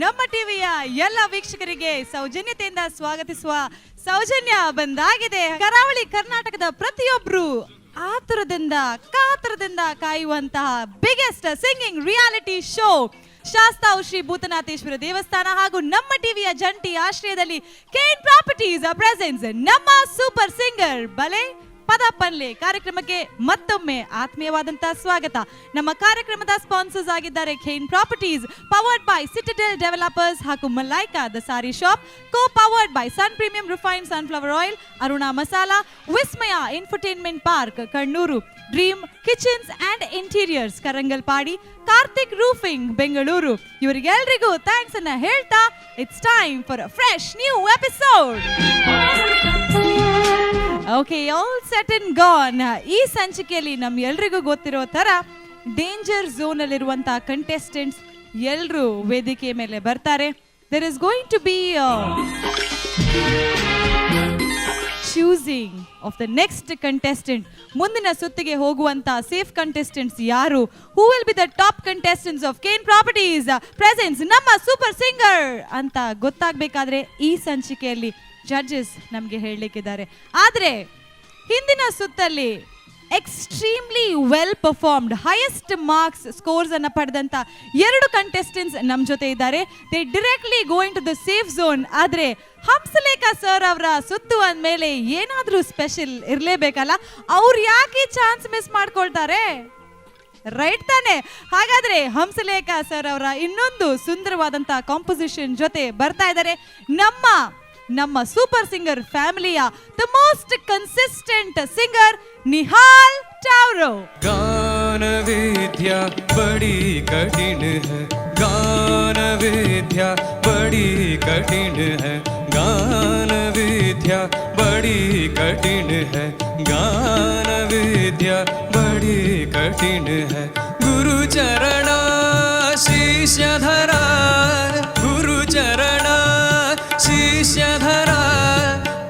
ನಮ್ಮ ಟಿವಿಯ ಎಲ್ಲ ವೀಕ್ಷಕರಿಗೆ ಸೌಜನ್ಯತೆಯಿಂದ ಸ್ವಾಗತಿಸುವ ಸೌಜನ್ಯ ಬಂದಾಗಿದೆ. ಕರಾವಳಿ ಕರ್ನಾಟಕದ ಪ್ರತಿಯೊಬ್ರು ಆತುರದಿಂದ ಕಾತುರದಿಂದ ಕಾಯುವಂತಹ biggest singing reality show Shasthavu Shri Bhoothanatheshwara ದೇವಸ್ಥಾನ ಹಾಗೂ ನಮ್ಮ ಟಿವಿಯ ಜಂಟಿ ಆಶ್ರಯದಲ್ಲಿ ಕೇನ್ ಪ್ರಾಪರ್ಟೀಸ್ ಪ್ರೆಸೆನ್ಸ್ ನಮ್ಮ ಸೂಪರ್ ಸಿಂಗರ್ ಬಲೆ ಪದ ಪಲ್ಲೆ ಕಾರ್ಯಕ್ರಮಕ್ಕೆ ಮತ್ತೊಮ್ಮೆ ಆತ್ಮೀಯವಾದಂತಹ ಸ್ವಾಗತ. ನಮ್ಮ ಕಾರ್ಯಕ್ರಮದ ಸ್ಪಾನ್ಸರ್ಸ್ ಆಗಿದ್ದಾರೆ Cane properties, powered by Citadel developers ಹಾಗೂ Malaika the sari shop, co powered by Sun premium refined sunflower oil, Aruna masala, Vismaya infotainment park Kannur, dream kitchens and interiors Karangalpady, Karthik roofing Bengaluru. ಇವರಿಗೆಲ್ಲರಿಗೂ ಥ್ಯಾಂಕ್ಸ್ ಅನ್ನ ಹೇಳ್ತಾ it's time for a fresh new episode. Okay, all set and gone. ಈ ಸಂಚಿಕೆಯಲ್ಲಿ ನಮ್ಗೆಲ್ರಿಗೂ ಗೊತ್ತಿರೋ ತರ danger zone ಅಲ್ಲಿರುವಂತಹ contestants ಎಲ್ಲರೂ ವೇದಿಕೆ ಮೇಲೆ ಬರ್ತಾರೆ. There is going to be choosing of the next contestant. ಮುಂದಿನ ಸುತ್ತಿಗೆ ಹೋಗುವಂತ ಸೇಫ್ ಕಂಟೆಸ್ಟೆಂಟ್ಸ್ ಯಾರು, who will be the top contestants of Kane properties presents ನಮ್ಮ ಸೂಪರ್ ಸಿಂಗರ್ ಅಂತ ಗೊತ್ತಾಗಬೇಕಾದ್ರೆ ಈ ಸಂಚಿಕೆಯಲ್ಲಿ ಜಡ್ಜಸ್ ನಮಗೆ ಹೇಳಲಿಕ್ಕಿದ್ದಾರೆ. ಆದರೆ ಹಿಂದಿನ ಸುತ್ತಲ್ಲಿ extremely well performed highest marks scores ಅನ್ನು ಪಡೆದಂತ ಎರಡು ಕಂಟೆಸ್ಟೆಂಟ್ಸ್ ನಮ್ಮ ಜೊತೆ ಇದ್ದಾರೆ. They directly going to the safe zone. ಆದರೆ ಹಂಸಲೇಖ ಸರ್ ಅವರ ಸುತ್ತು ಅಂದಮೇಲೆ ಏನಾದರೂ ಸ್ಪೆಷಲ್ ಇರಲೇಬೇಕಲ್ಲ, ಅವ್ರು ಯಾಕೆ ಚಾನ್ಸ್ ಮಿಸ್ ಮಾಡ್ಕೊಳ್ತಾರೆ? ರೈಟ್ ತಾನೆ? ಹಾಗಾದ್ರೆ ಹಂಸಲೇಖ ಸರ್ ಅವರ ಇನ್ನೊಂದು ಸುಂದರವಾದಂತ ಕಾಂಪೋಸಿಷನ್ ಜೊತೆ ಬರ್ತಾ ಇದ್ದಾರೆ ನಮ್ಮ ಸೂಪರ್ ಸಿಂಗರ್ ಫ್ಯಾಮಿಲಿಯ the most consistent singer Nihal Tauro. गान विद्या बड़ी कठिन है, गान विद्या बड़ी कठिन है, गान विद्या बड़ी कठिन है, गान विद्या बड़ी कठिन है. गुरु चरण शिष्य धरा, गुरु चरण शिष्य धरा,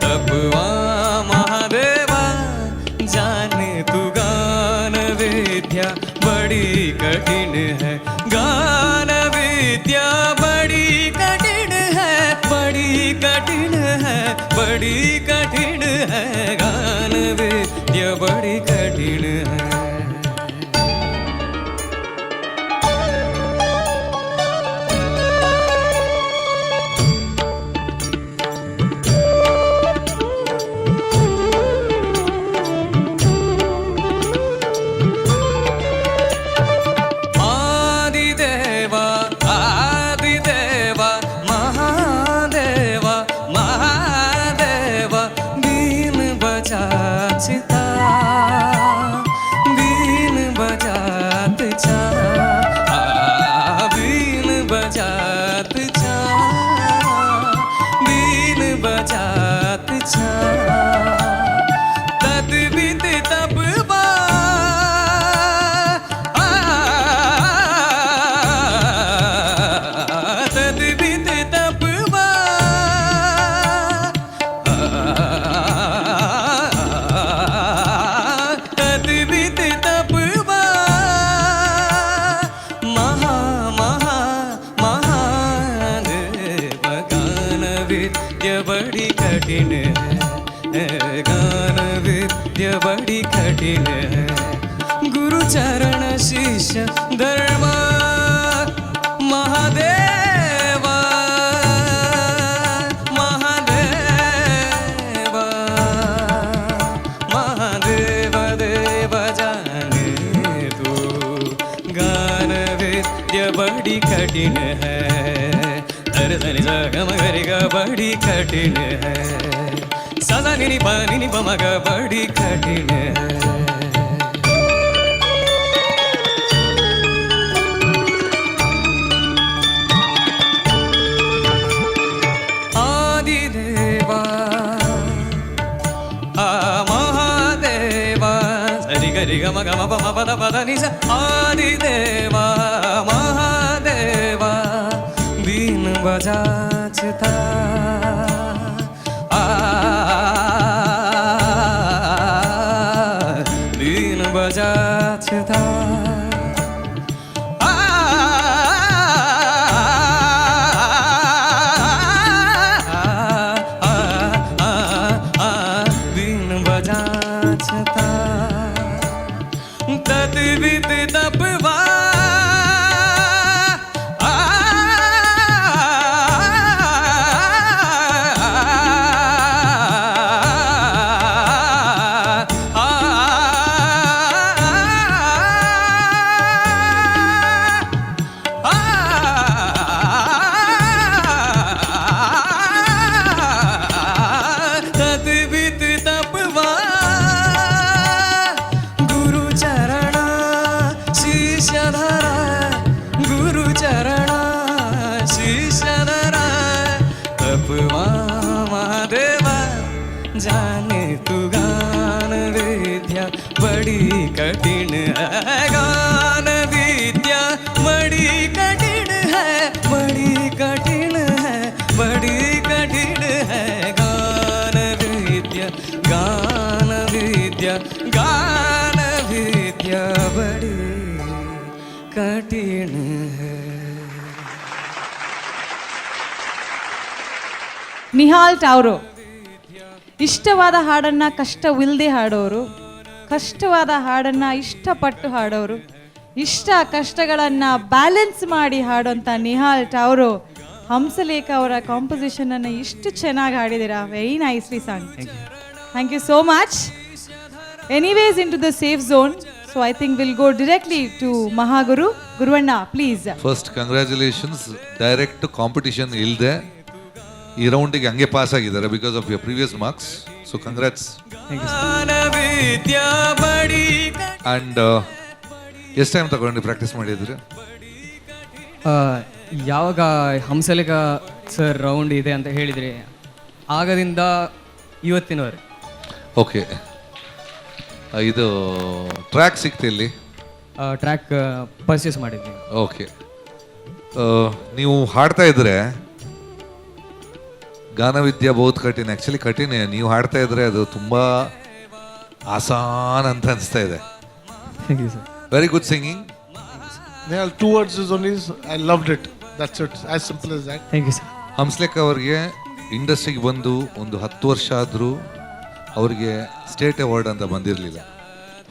तपवा महादेवा जाने तू. गान विद्या बड़ी कठिन है, गान विद्या बड़ी कठिन है, बड़ी कठिन है, बड़ी कठिन है, गान विद्या बड़ी कठिन है. बड़ी कठिन है, गान विद्या बड़ी कठिन है. गुरु चरण शिष्य धर्म महादेवा, महादेवा, महादेव देव जाने तू. गान विद्या बड़ी कठिन है, धनि सा ग म ग रि ग बड़ी कठिन है, सा सा नि प म ग बड़ी कठिन है. आदिदेवा महादेवा सरि ग रि ग म ग म प म प द प द नि सा. आदिदेवा महादेवा बीन बजाता बीन बजाता तत वित तपवा जाने तू गान विद्या बड़ी कठिन है गान विद्या बड़ी कठिन है बड़ी कठिन है बड़ी कठिन है गान विद्या गान विद्या गान विद्या बड़ी कठिन है. ನಿಹಾಲ್ ಟಾವ್ರೋ ಇಷ್ಟವಾದ ಹಾಡನ್ನು ಕಷ್ಟವಿಲ್ಲದೆ ಹಾಡೋರು, ಕಷ್ಟವಾದ ಹಾಡನ್ನು ಇಷ್ಟಪಟ್ಟು ಹಾಡೋರು, ಇಷ್ಟ ಕಷ್ಟಗಳನ್ನು ಬ್ಯಾಲೆನ್ಸ್ ಮಾಡಿ ಹಾಡೋಂಥ ನಿಹಾಲ್ ಟಾವ್ರೋ ಹಂಸಲೇಖ ಅವರ ಕಾಂಪೋಸಿಷನನ್ನು ಇಷ್ಟು ಚೆನ್ನಾಗಿ ಹಾಡಿದ್ದೀರಾ. Very nicely song. Thank you so much. Anyways in to the safe zone. So I think will go directly to Mahaguru. ಗುರುವಣ್ಣ please. First congratulations. Direct competition ಇಲ್ಲದೆ ಈ ರೌಂಡಿಗೆ ಹಂಗೆ ಪಾಸ್ ಆಗಿದ್ದಾರೆ because of your previous marks. So congrats. And ಎಷ್ಟು time ತಗೊಂಡು practice ಮಾಡಿದ್ರಿ? ಯಾವಾಗ ಹಂಸಲೇಖ ಸರ್ ರೌಂಡ್ ಇದೆ ಅಂತ ಹೇಳಿದ್ರಿ ಆಗದಿಂದ ಇವತ್ತಿನವರೆಗೆ. ಓಕೆ, ಇದು ಟ್ರ್ಯಾಕ್ ಸಿಕ್ತು ಇಲ್ಲಿ? ಟ್ರ್ಯಾಕ್ ಪರ್ಚೇಸ್ ಮಾಡಿದ್ವಿ. ಓಕೆ, ನೀವು ಹಾಡ್ತಾ ಇದ್ರೆ ಗಾನವಿದ್ಯಾ ಬಹುತ್ ಕಠಿಣ. ಆ್ಯಕ್ಚುಲಿ ಕಠಿಣ. ನೀವು ಹಾಡ್ತಾ ಇದ್ರೆ ಅದು ತುಂಬ ಆಸಾನ್ ಅಂತ ಅನಿಸ್ತಾ ಇದೆ. Thank you sir. Very good singing. Nehal, 2 words is only, I loved it. That's it. As simple as that. Thank you sir. Hamsalekha ಅವರಿಗೆ ಇಂಡಸ್ಟ್ರಿಗೆ ಬಂದು ಒಂದು 10 ವರ್ಷ ಆದರೂ ಅವರಿಗೆ ಸ್ಟೇಟ್ ಅವಾರ್ಡ್ ಅಂತ ಬಂದಿರಲಿಲ್ಲ.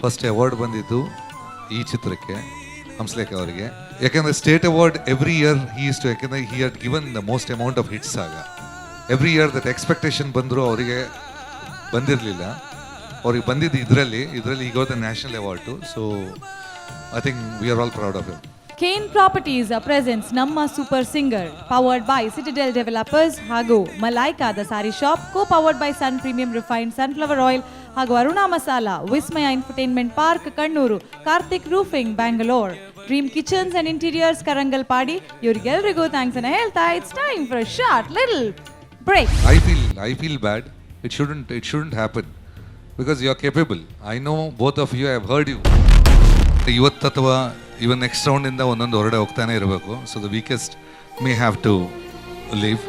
ಫಸ್ಟ್ ಅವಾರ್ಡ್ ಬಂದಿದ್ದು ಈ ಚಿತ್ರಕ್ಕೆ ಹಂಸಲೇಖ ಅವರಿಗೆ. ಯಾಕೆಂದರೆ ಸ್ಟೇಟ್ ಅವಾರ್ಡ್ ಎವ್ರಿ ಇಯರ್ ಯಾಕೆಂದರೆ he had given the most amount of hits. ಆಗ ಎವ್ರಿ ಇಯರ್ ದಟ್ ಎಕ್ಸ್ಪೆಕ್ಟೇಷನ್ ಬಂದರೂ ಅವರಿಗೆ ಬಂದಿರಲಿಲ್ಲ. ಅವ್ರಿಗೆ ಬಂದಿದ್ದು ಇದರಲ್ಲಿ ಈಗ ಹೋದ national award. So I think we are all proud of him. Cane properties presents ನಮ್ಮ super singer powered by Citadel developers ಹಾಗೂ ಮಲೈಕಾದ sari shop, co powered by Sun premium refined sunflower oil ಹಾಗೂ Aruna masala, Vismaya infotainment park Kannur, Karthik roofing Bangalore, dream kitchens and interiors ಕರಂಗಲ್ Padi. ಇವರಿಗೆಲ್ಲರಿಗೂ thanks ಅನ್ನ ಹೇಳ್ತಾ it's time for a short little break. I feel bad. It shouldn't happen because you are capable. I know both of you. I have heard you. ಇವತ್ತು ಅಥವಾ ಇವನ್ next ರೌಂಡಿಂದ ಒಂದೊಂದು ಹೊರಡೆ ಹೋಗ್ತಾನೆ ಇರಬೇಕು. So the weakest may have to leave.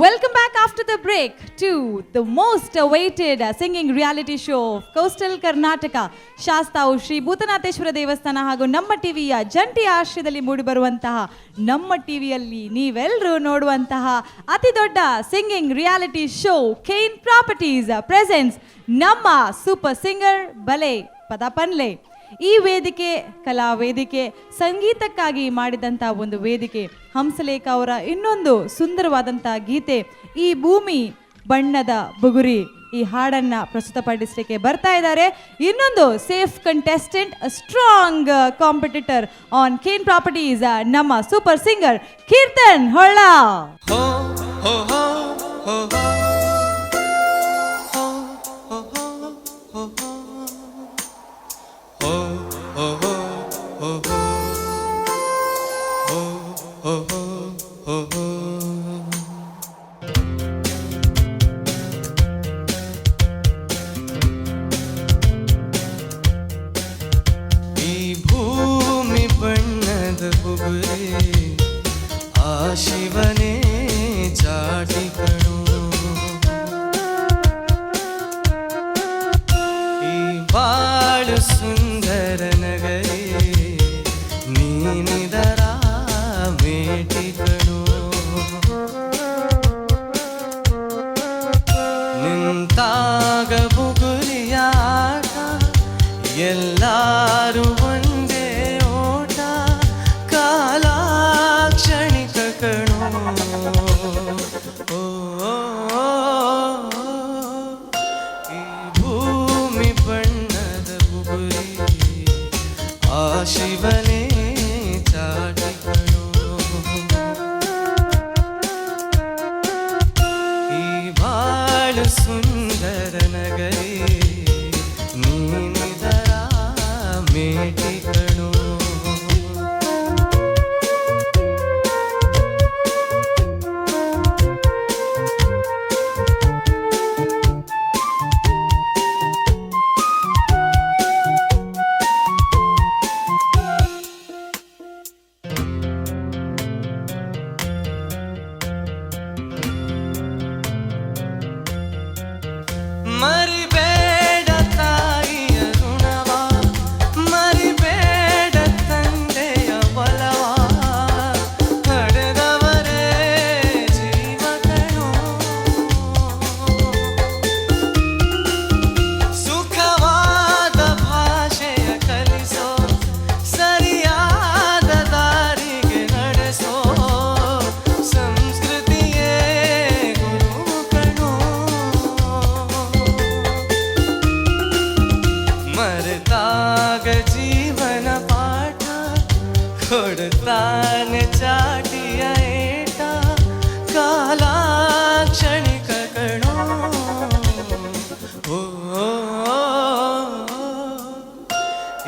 Welcome back after the break to the most awaited singing reality show of Coastal Karnataka. Shasthavu Shri Bhoothanatheshwara ದೇವಸ್ಥಾನ ಹಾಗೂ ನಮ್ಮ ಟಿವಿಯ ಜಂಟಿ ಆಶ್ರಯದಲ್ಲಿ ಮೂಡಿಬರುವಂತಹ ನಮ್ಮ ಟಿವಿಯಲ್ಲಿ ನೀವೆಲ್ಲರೂ ನೋಡುವಂತಹ ಅತಿ ದೊಡ್ಡ singing reality show Kane properties presents ನಮ್ಮ ಸೂಪರ್ ಸಿಂಗರ್ ಬಲೆ ಪದಪನ್ಲೆ. ಈ ವೇದಿಕೆ ಕಲಾ ವೇದಿಕೆ, ಸಂಗೀತಕ್ಕಾಗಿ ಮಾಡಿದಂಥ ಒಂದು ವೇದಿಕೆ. ಹಂಸಲೇಖ ಅವರ ಇನ್ನೊಂದು ಸುಂದರವಾದಂಥ ಗೀತೆ ಈ ಭೂಮಿ ಬಣ್ಣದ ಬುಗುರಿ, ಈ ಹಾಡನ್ನ ಪ್ರಸ್ತುತಪಡಿಸಲಿಕ್ಕೆ ಬರ್ತಾ ಇದ್ದಾರೆ ಇನ್ನೊಂದು safe contestant, strong competitor on Cane properties, ನಮ್ಮ ಸೂಪರ್ ಸಿಂಗರ್ ಕೀರ್ತನ್ ಹೊಳ್ಳ. ಈ ಭೂಮಿ ಬಣ್ಣದ ಬುಗುರಿ ಆ ಶಿವನೇ ಚಾಟಿ ಕಣೋ ಈ ಬಾಳು ಸುಂದರ ನಗರಿ ನೀನಿದರ ಮೇಟಿ ಕಣೋ ನಿಂತಾಗ ಬುಗುರಿಯಾಟ ಎಲ್ಲಾರು ಒಂದೇ ಓಟ ಕಾಲ ಕ್ಷಣಿಕ ಕಣೋ ಓ, ಈ ಭೂಮಿ ಬಣ್ಣದ ಬುಗುರಿ ಆ ಶಿವನೇ ಚಾಟಿ ಕಣೋ ಈ ಬಾಳು ಸುಂದರ ನಗರಿ ನೀನಿದರ ಮೇಟಿ ಕಣೋ ಮರಿಬೇಡ ತಾಯಿಯ ಋಣವ ಮರಿಬೇಡ ತಂದೆಯ ಬಲವ ಹಡೆದವರೇ ಜೀವ ಕಣೋ ಸುಖವಾದ ಭಾಷೆಯ ಕಲಿಸೋ ಸರಿಯಾದ ದಾರಿಗೆ ನಡೆಸೋ ಸಂಸ್ಕೃತಿಯೇ ಗುರು ಕಣೋ ಮರೆತಾಗ ಜೀವನ ಪಾಠ ಕೊಡುತ್ತಾನೆ ಚಾಟಿಯ ಏಟ ಕಾಲ ಕ್ಷಣಿಕ ಕಣೋ ಓ,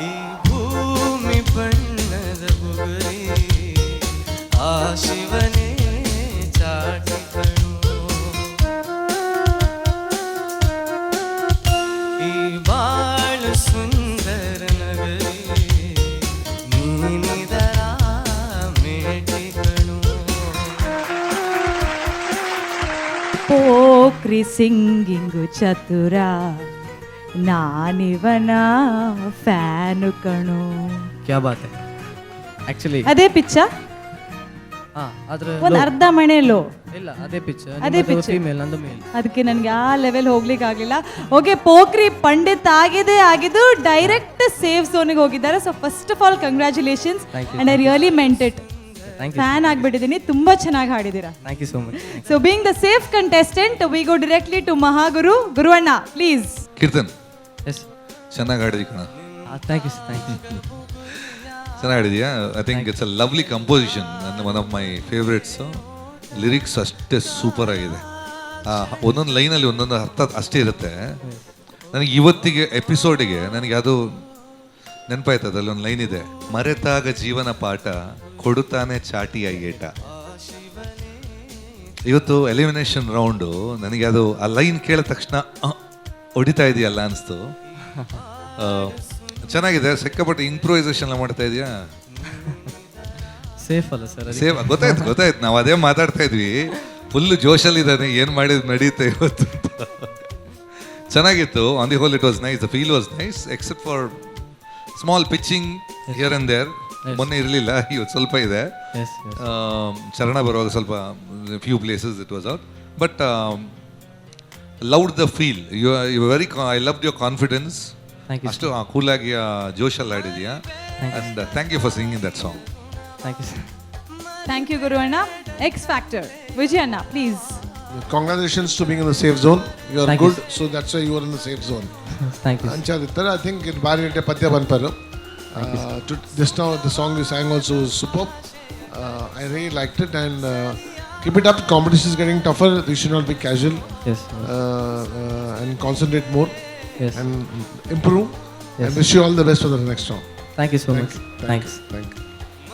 ಈ ಭೂಮಿ ಬಣ್ಣದ ಬುಗುರಿ ಆ ಶಿವನೇ ಚಾಟಿ ಕಣೋ ಈ ಬಾಳು ಸುಂದರ ನಗರಿ ನೀನಿದರ ಮೇಟಿ ಕಣೋ ಪೋಕ್ರಿ ಸಿಂಗಿಂಗು ಚತುರ ನಾನಿವನ ಫ್ಯಾನು ಕಣೋ. ಕ್ಯಾ ಬಾತ್ ಹೈ ಆ್ಯಕ್ಚುಲಿ ಅದೇ ಪಿಚ್ಚ ಆದ್ರೆ ಒಂದ್ ಅರ್ಧ ಮಣೆಲೋ ಇಲ್ಲ ಅದೇ ಪಿಚ್ ಅದೇ pitch. ಫೀಮೇಲ್ ನಂದು ಮೇಲ್ ಅದಕ್ಕೆ ನನಗೆ ಆ ಲೆವೆಲ್ ಹೋಗ್ಲಿಕ್ಕೆ ಆಗಲಿಲ್ಲ. ಓಕೆ, ಪೋಖ್ರಿ ಪಂಡಿತ್ ಆಗಿದ್ದು ಡೈರೆಕ್ಟ್ ಸೇಫ್ ಝೋನಿಗೆ ಹೋಗಿದ್ದಾರೆ. So first of all congratulations Thank you. And I really meant it. Thank you fan ಆಗ್ಬಿಟ್ಟಿದ್ದೀನಿ, ತುಂಬಾ ಚೆನ್ನಾಗಿ ಹಾಡಿದ್ದೀರಾ. Thank you so much so being the safe contestant we go directly to Mahaguru. ಗುರುವಣ್ಣ please. Keerthan yes ಚೆನ್ನಾಗಿ ಹಾಡಿದಿ ಕಣ, ಥ್ಯಾಂಕ್ ಯು ಥ್ಯಾಂಕ್ ಯು ಚೆನ್ನಾಗಿ ಹಾಡಿದ್ಯಾ. I think it's a lovely composition. ನನ್ನ one of my favourites. Lyrics ಅಷ್ಟೇ ಸೂಪರ್ ಆಗಿದೆ. ಒಂದೊಂದು ಲೈನಲ್ಲಿ ಒಂದೊಂದು ಅರ್ಥ ಅಷ್ಟೇ ಇರುತ್ತೆ. ನನಗೆ ಇವತ್ತಿಗೆ ಎಪಿಸೋಡಿಗೆ ನನಗೆ ಅದು ನೆನಪಾಯ್ತದೆ. ಅಲ್ಲಿ ಒಂದು ಲೈನ್ ಇದೆ, ಮರೆತಾಗ ಜೀವನ ಪಾಠ ಕೊಡುತ್ತಾನೆ ಚಾಟಿಯ ಏಟ. ಇವತ್ತು ಎಲಿಮಿನೇಷನ್ ರೌಂಡು ನನಗೆ ಅದು ಆ ಲೈನ್ ಕೇಳಿದ ತಕ್ಷಣ ಹೊಡಿತಾ ಇದೆಯಲ್ಲ ಅನಿಸ್ತು. ಚೆನ್ನಾಗಿದೆ, ಸಿಕ್ಕಾಪಟ್ಟೆ ಇಂಪ್ರೂವೈಸೇಷನ್ ಎಲ್ಲ ಮಾಡ್ತಾ ಇದೆಯಾ. ಸೇಫ್ ಅಲ್ಲ ಸರ್ ಸೇವ್ ಗೊತ್ತಾಯ್ತು ನಾವು ಅದೇ ಮಾತಾಡ್ತಾ ಇದ್ವಿ. ಫುಲ್ ಜೋಶಲ್ಲಿ ಇದ್ದಾನೆ, ಏನು ಮಾಡಿದ್ ನಡೆಯುತ್ತೆ ಇವತ್ತು. ಚೆನ್ನಾಗಿತ್ತು. On the whole it was nice. The feel was nice except for small pitching here and there. ಮೊನ್ನೆ ಇರಲಿಲ್ಲ, ಇವತ್ತು ಸ್ವಲ್ಪ ಇದೆ. ಎಸ್ ಚರಣ ಬರುವಾಗ ಸ್ವಲ್ಪ few places it was out, but loved the feel. You very I loved your confidence. Thank you ಅಷ್ಟು ಕೂಲಾಗಿ ಜೋಶಲ್ಲಿ ಆಡಿದ್ಯಾ. And thank you for singing that song. Thank you sir thank you ಗುರುವಣ್ಣ. ಎಕ್ಸ್ ಫ್ಯಾಕ್ಟರ್ ವಿಜಯಣ್ಣ please. Congratulations to being in the safe zone. You are Thank good, you, so that's why you are in the safe zone. Thank you Anchadittara, I think it bari nite padya banparu. Just now the song you sang also was superb. I really liked it, and keep it up. Competition is getting tougher. You should not be casual, yes and concentrate more yes and improve. And wish you all the best for the next round. Thank you so much thanks Thank you.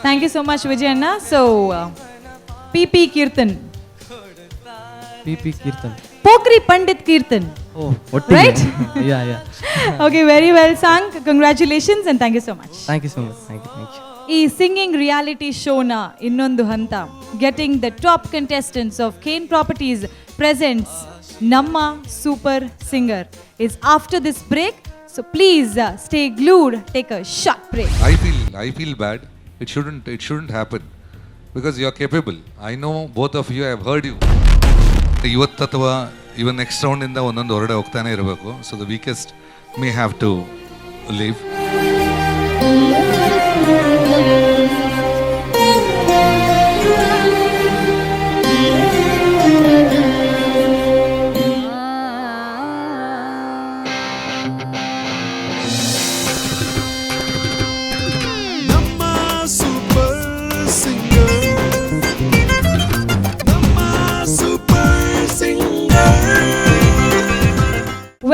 Thank you so much ವಿಜಯಣ್ಣ. So P Keerthan, P Keerthan ಪೋಖ್ರಿ ಪಂಡಿತ್ ಕೀರ್ತನ್. ಓ ಒಟ್ಟಿಗೆ Right? Yeah Okay, very well sung. Congratulations and thank you so much. Thank you so much thank you ಈ singing reality ಶೋನ ಇನ್ನೊಂದು ಹಂತ, getting the top contestants of Kane properties presents ನಮ್ಮ super singer is after this break. So please stay glued, take a short break. I feel bad. It shouldn't happen because you are capable. I know both of you. I have heard you. ಇವತ್ತು ಅಥವಾ ಇವನ್ next ರೌಂಡಿಂದ ಒಂದೊಂದು ಹೊರಡೆ ಹೋಗ್ತಾನೆ ಇರಬೇಕು. So the weakest may have to leave.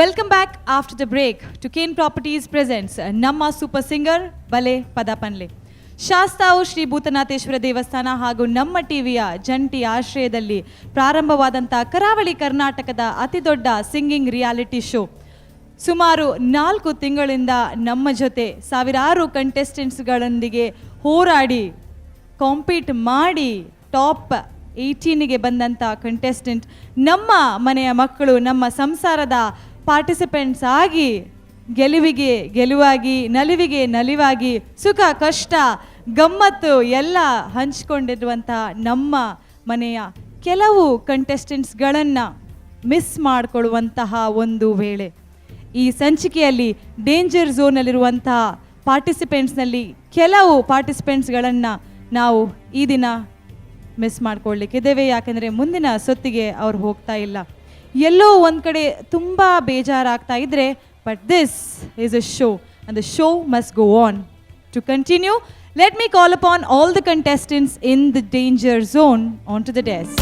Welcome back after the break to Kane Properties presents ನಮ್ಮ super singer ಬಲೆ ಪದಪನ್ಲೆ. ಶಾಸ್ತಾವು ಶ್ರೀ ಭೂತನಾಥೇಶ್ವರ ದೇವಸ್ಥಾನ ಹಾಗೂ ನಮ್ಮ ಟಿವಿಯ ಜಂಟಿ ಆಶ್ರಯದಲ್ಲಿ ಪ್ರಾರಂಭವಾದಂಥ ಕರಾವಳಿ ಕರ್ನಾಟಕದ ಅತಿದೊಡ್ಡ ಸಿಂಗಿಂಗ್ ರಿಯಾಲಿಟಿ ಶೋ ಸುಮಾರು 4 ತಿಂಗಳಿಂದ ನಮ್ಮ ಜೊತೆ ಸಾವಿರಾರು ಕಂಟೆಸ್ಟೆಂಟ್ಸ್ಗಳೊಂದಿಗೆ ಹೋರಾಡಿ ಕಾಂಪೀಟ್ ಮಾಡಿ ಟಾಪ್ 18ಗೆ ಬಂದಂಥ ಕಂಟೆಸ್ಟೆಂಟ್, ನಮ್ಮ ಮನೆಯ ಮಕ್ಕಳು, ನಮ್ಮ ಸಂಸಾರದ ಪಾರ್ಟಿಸಿಪೆಂಟ್ಸ್ ಆಗಿ ಗೆಲುವಿಗೆ ಗೆಲುವಾಗಿ, ನಲಿವಿಗೆ ನಲಿವಾಗಿ, ಸುಖ ಕಷ್ಟ ಗಮ್ಮತ್ತು ಎಲ್ಲ ಹಂಚ್ಕೊಂಡಿರುವಂಥ ನಮ್ಮ ಮನೆಯ ಕೆಲವು ಕಂಟೆಸ್ಟೆಂಟ್ಸ್ಗಳನ್ನು ಮಿಸ್ ಮಾಡಿಕೊಳ್ಳುವಂತಹ ಒಂದು ವೇಳೆ ಈ ಸಂಚಿಕೆಯಲ್ಲಿ ಡೇಂಜರ್ ಝೋನಲ್ಲಿರುವಂತಹ ಪಾರ್ಟಿಸಿಪೆಂಟ್ಸ್ನಲ್ಲಿ ಕೆಲವು ಪಾರ್ಟಿಸಿಪೆಂಟ್ಸ್ಗಳನ್ನು ನಾವು ಈ ದಿನ ಮಿಸ್ ಮಾಡ್ಕೊಳ್ಳಿಕ್ಕಿದ್ದೇವೆ. ಯಾಕೆಂದರೆ ಮುಂದಿನ ಸೊತ್ತಿಗೆ ಅವ್ರು ಹೋಗ್ತಾ ಇಲ್ಲ. ಎಲ್ಲೋ ಒಂದು ಕಡೆ ತುಂಬ ಬೇಜಾರಾಗ್ತಾ ಇದ್ದರೆ, but this is a show and the show must go on. To continue, let me call upon all the contestants in the danger zone on to the desk.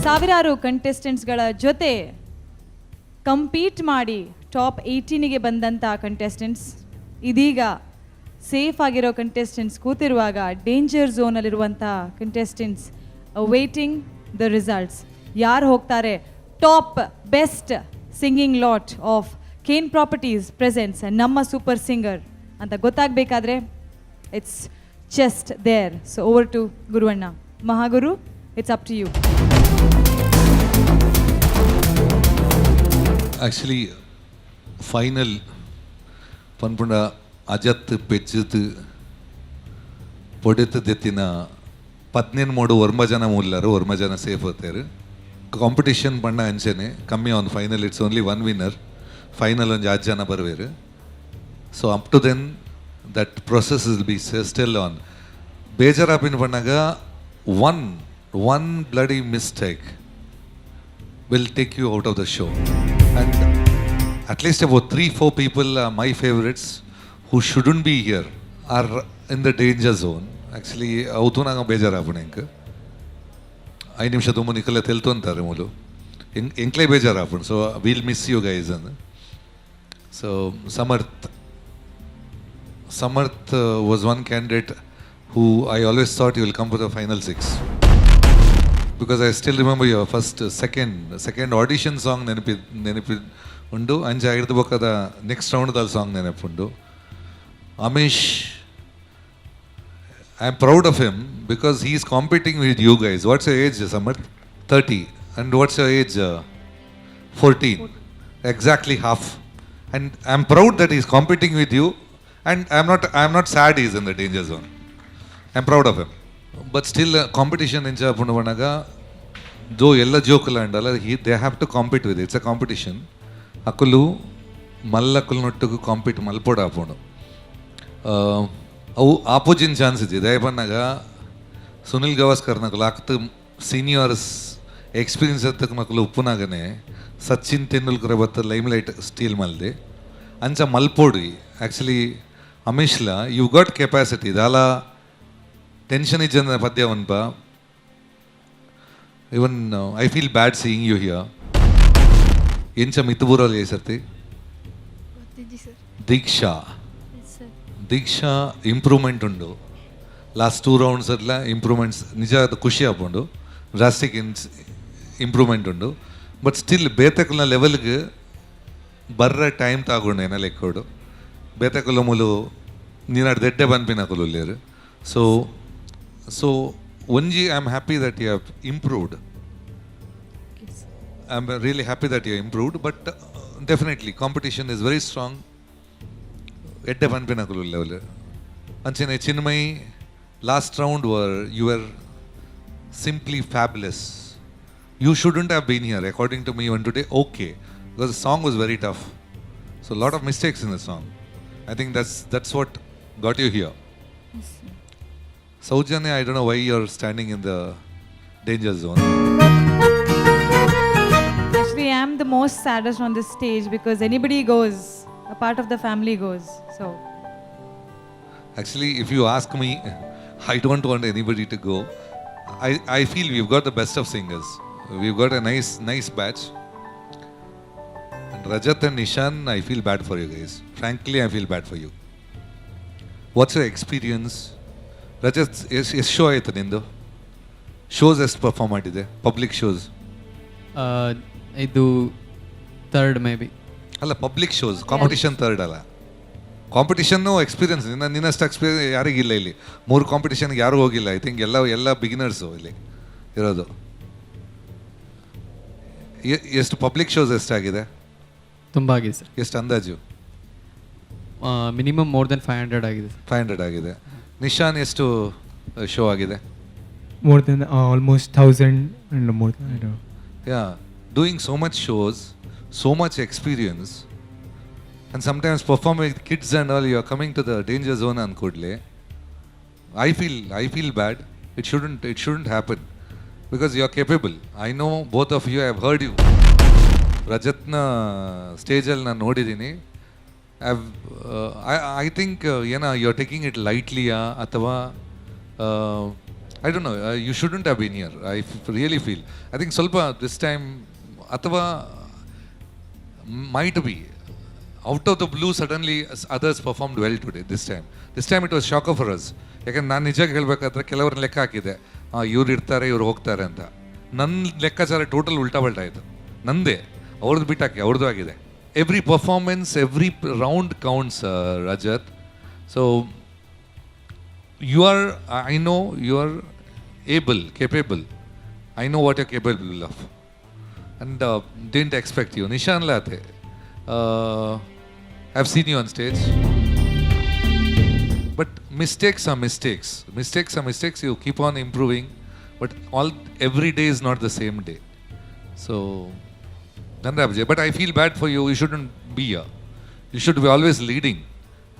ಸಾವಿರಾರು ಕಂಟೆಸ್ಟೆಂಟ್ಸ್ಗಳ ಜೊತೆ ಕಂಪೀಟ್ ಮಾಡಿ ಟಾಪ್ 18ಗೆ ಬಂದಂಥ ಕಂಟೆಸ್ಟೆಂಟ್ಸ್ ಇದೀಗ safe ಆಗಿರೋ contestants ಕೂತಿರುವಾಗ danger ಝೋನಲ್ಲಿರುವಂಥ contestants waiting the results. ಯಾರು ಹೋಗ್ತಾರೆ top best singing lot of Kane properties presents ನಮ್ಮ ಸೂಪರ್ ಸಿಂಗರ್ ಅಂತ ಗೊತ್ತಾಗಬೇಕಾದ್ರೆ it's just there. So over to ಗುರುವಣ್ಣ. Mahaguru, it's up to you. Actually final ಪನ್ಪುಂಡ ಅಜತ್ ಪೆಚ್ಚದು ಪೊಡೆತು ದೆತ್ತಿನ 13 ವರ್ಮ ಜನ ಮುಲ್ಲರು, ವರ್ಮ ಜನ ಸೇಫ್ ಹೋಗ್ತಾರೆ. ಕಾಂಪಿಟೇಷನ್ ಬಣ್ಣ ಅಂಚೆನೆ ಕಮ್ಮಿ on final. It's only 1 winner. Final ಒಂದು 8 ಜನ ಬರುವೇರು. So up to then that process will be still on. ಬೇಜಾರಾಪಿನ ಬಣ್ಣಾಗ one bloody mistake will take you out of the show, and at least about 3-4 people, my favorites, who shouldn't be here are in the danger zone. Actually avtu nanga bejar apune inka 5 ನಿಮಿಷ ತುಂಬ ನಿಕಲೆ ತೆಲ್ತು ಅಂತಾರೆ ಮೂಲು ಎಂಕ್ಲೆ ಬೇಜಾರು ಆಪುಂಡು. So will miss you guys ಅಂದ್. So Samarth was one candidate who I always thought you will come to the final 6 because I still remember your second audition song ನೆನಪಿ ಉಂಡು. ಅಂಚೆ ಆಗಿರ್ದು ಬೇಕಾದ ನೆಕ್ಸ್ಟ್ ರೌಂಡ್ದಲ್ಲಿ ಸಾಂಗ್ ನೆನಪುಂಡು. Amish, I am proud of him because he is competing with you guys. What's your age, Samarth? 30. And what's your age? 14. Exactly half. And I am proud that he is competing with you. And I am not sad he is in the danger zone. I am proud of him. But still competition ಎಂಚ ಪುಂಡವನಾಗ ಜೋ ಎಲ್ಲ ಜೋಕುಲ ಅಂಡಲ್ಲ they have to compete with. It's a competition. ಅಕ್ಕಲು ಮಲ್ಲಕ್ಕುಲ್ನೊಟ್ಟಿಗೆ compete ಮಲ್ಪೋಡು ಆಪೋಡು ಅವು ಆಪೋಜಿನ್ ಚಾನ್ಸ್ ಇದ್ದಿ ದಯಪನ್ನಾಗ ಸುನಿಲ್ ಗವಾಸ್ಕರ್ ನಕಲು ಆಗ್ತು ಸೀನಿಯರ್ಸ್ ಎಕ್ಸ್ಪೀರಿಯನ್ಸ್ ಎತ್ತಕ್ಕೆ ನಕಲು ಉಪ್ಪುನಾಗನೆ ಸಚಿನ್ ತೆಂಡೂಲ್ಕರ್ ಬತ್ತ ಲೈಮ್ ಲೈಟ್ ಸ್ಟೀಲ್ ಮಲ್ದೆ ಅಂಚ ಮಲ್ಪೋಡು. ಆ್ಯಕ್ಚುಲಿ ಅಮಿಶ್ಲ ಯು ಗಾಟ್ ಕೆಪಾಸಿಟಿ ದಾಲ ಟೆನ್ಷನ್ ಇಜ್ಜಂದ ಪದ್ಯ ಒನ್ಪ. Even I feel bad seeing you here. ಎಂಚ ಮಿತ್ತುಬೂರಲ್ಲಿ ಸರ್ತಿ ದೀಕ್ಷಾ ಇಂಪ್ರೂವ್ಮೆಂಟ್ ಉಂಡು. ಲಾಸ್ಟ್ 2 ರೌಂಡ್ಸ್ ಎಲ್ಲ ಇಂಪ್ರೂವ್ಮೆಂಟ್ಸ್ ನಿಜ ಖುಷಿ ಆಪುಂಡು. ಡ್ರಾಸ್ಟಿಕ್ ಇಂಪ್ರೂವ್ಮೆಂಟ್ ಉಂಡು. బట్ స్టిల్ బేతకుల లెవెల్కి బర్ర టైం తాగుండు ఎనలెక్కోడు బేతకులములు నేను అటు దెడ్డే పనిపినకులు లేరు so only I'm happy that you have improved. I'm really happy that you improved, but definitely competition is very strong. Edde panpinakulu level. Anchine Chinmay, last round you were simply fabulous. You shouldn't have been here, according to me, even today. Okay, because the song was very tough. So a lot of mistakes in the song. I think that's what got you here. Saujanya, I don't know why you're standing in the danger zone. Actually, I'm the most saddest on this stage because anybody goes, a part of the family goes. So, Actually, if you ask me, I don't want anybody to go. I feel we've got the best of singers. We've got a nice batch. And Rajat and Nishan, I feel bad for you guys. Frankly, I feel bad for you. What's your experience? Rajat, ಎಷ್ಟು show ಆಯ್ತು ನಿಂದು shows ಎಷ್ಟು perform ಮಾಡಿದೆ public shows ಇದು third may be ಅಲ್ಲ public shows competition third ಅಲ್ಲ ಕಾಂಪಿಟಿಷನ್ನು experience ನಿನ್ನಷ್ಟು experience ಯಾರಿಗಿಲ್ಲ ಇಲ್ಲಿ 3 ಕಾಂಪಿಟಿಷನ್ಗೆ ಯಾರೂ ಹೋಗಿಲ್ಲ ಐ ಥಿಂಕ್ ಎಲ್ಲ ಬಿಗಿನರ್ಸು ಇಲ್ಲಿ ಇರೋದು ಎಷ್ಟು ಪಬ್ಲಿಕ್ ಶೋಸ್ ಎಷ್ಟಾಗಿದೆ ತುಂಬ ಆಗಿದೆ ಸರ್ ಎಷ್ಟು ಅಂದಾಜು ಮಿನಿಮಮ್ ಮೋರ್ ದೆನ್ 500 ಆಗಿದೆ 500 ಆಗಿದೆ ನಿಶಾನ್ ಎಷ್ಟು ಶೋ ಆಗಿದೆ More than almost 1,000 and more than I don't know. Yeah, doing so much shows, so much experience, and sometimes performing with kids and all, you are coming to the danger zone and kodle. I feel bad. It shouldn't happen because you are capable. I know both of you. I have heard you. Rajatna stage al na nodidini. I think you're taking it lightly athava I don't know, you shouldn't have been here. I really feel. I think Salpa this time, Athava might be. Out of the blue, suddenly others performed well today, this time. This time it was shocker for us. ಯಾಕಂದ್ರೆ ನಾನು ನಿಜ ಹೇಳ್ಬೇಕಾದ್ರೆ ಕೆಲವ್ರನ್ನ ಲೆಕ್ಕ ಹಾಕಿದೆ ಇವ್ರು ಇರ್ತಾರೆ ಇವ್ರು ಹೋಗ್ತಾರೆ ಅಂತ ನನ್ನ ಲೆಕ್ಕಾಚಾರ ಟೋಟಲ್ ಉಲ್ಟಾ ಪಲ್ಟಾ ಆಯಿತು ನಂದೇ ಅವ್ರದ್ದು ಬಿಟ್ಟಾಕಿ ಅವ್ರದ್ದು ಆಗಿದೆ every performance every round counts Rajat so I know you are capable. I know what you're capable of. And didn't expect you. Nishan Late, I've seen you on stage. But mistakes are mistakes. Mistakes are mistakes. You keep on improving. But every day is not the same day. So, but I feel bad for you. You shouldn't be here. You should be always leading.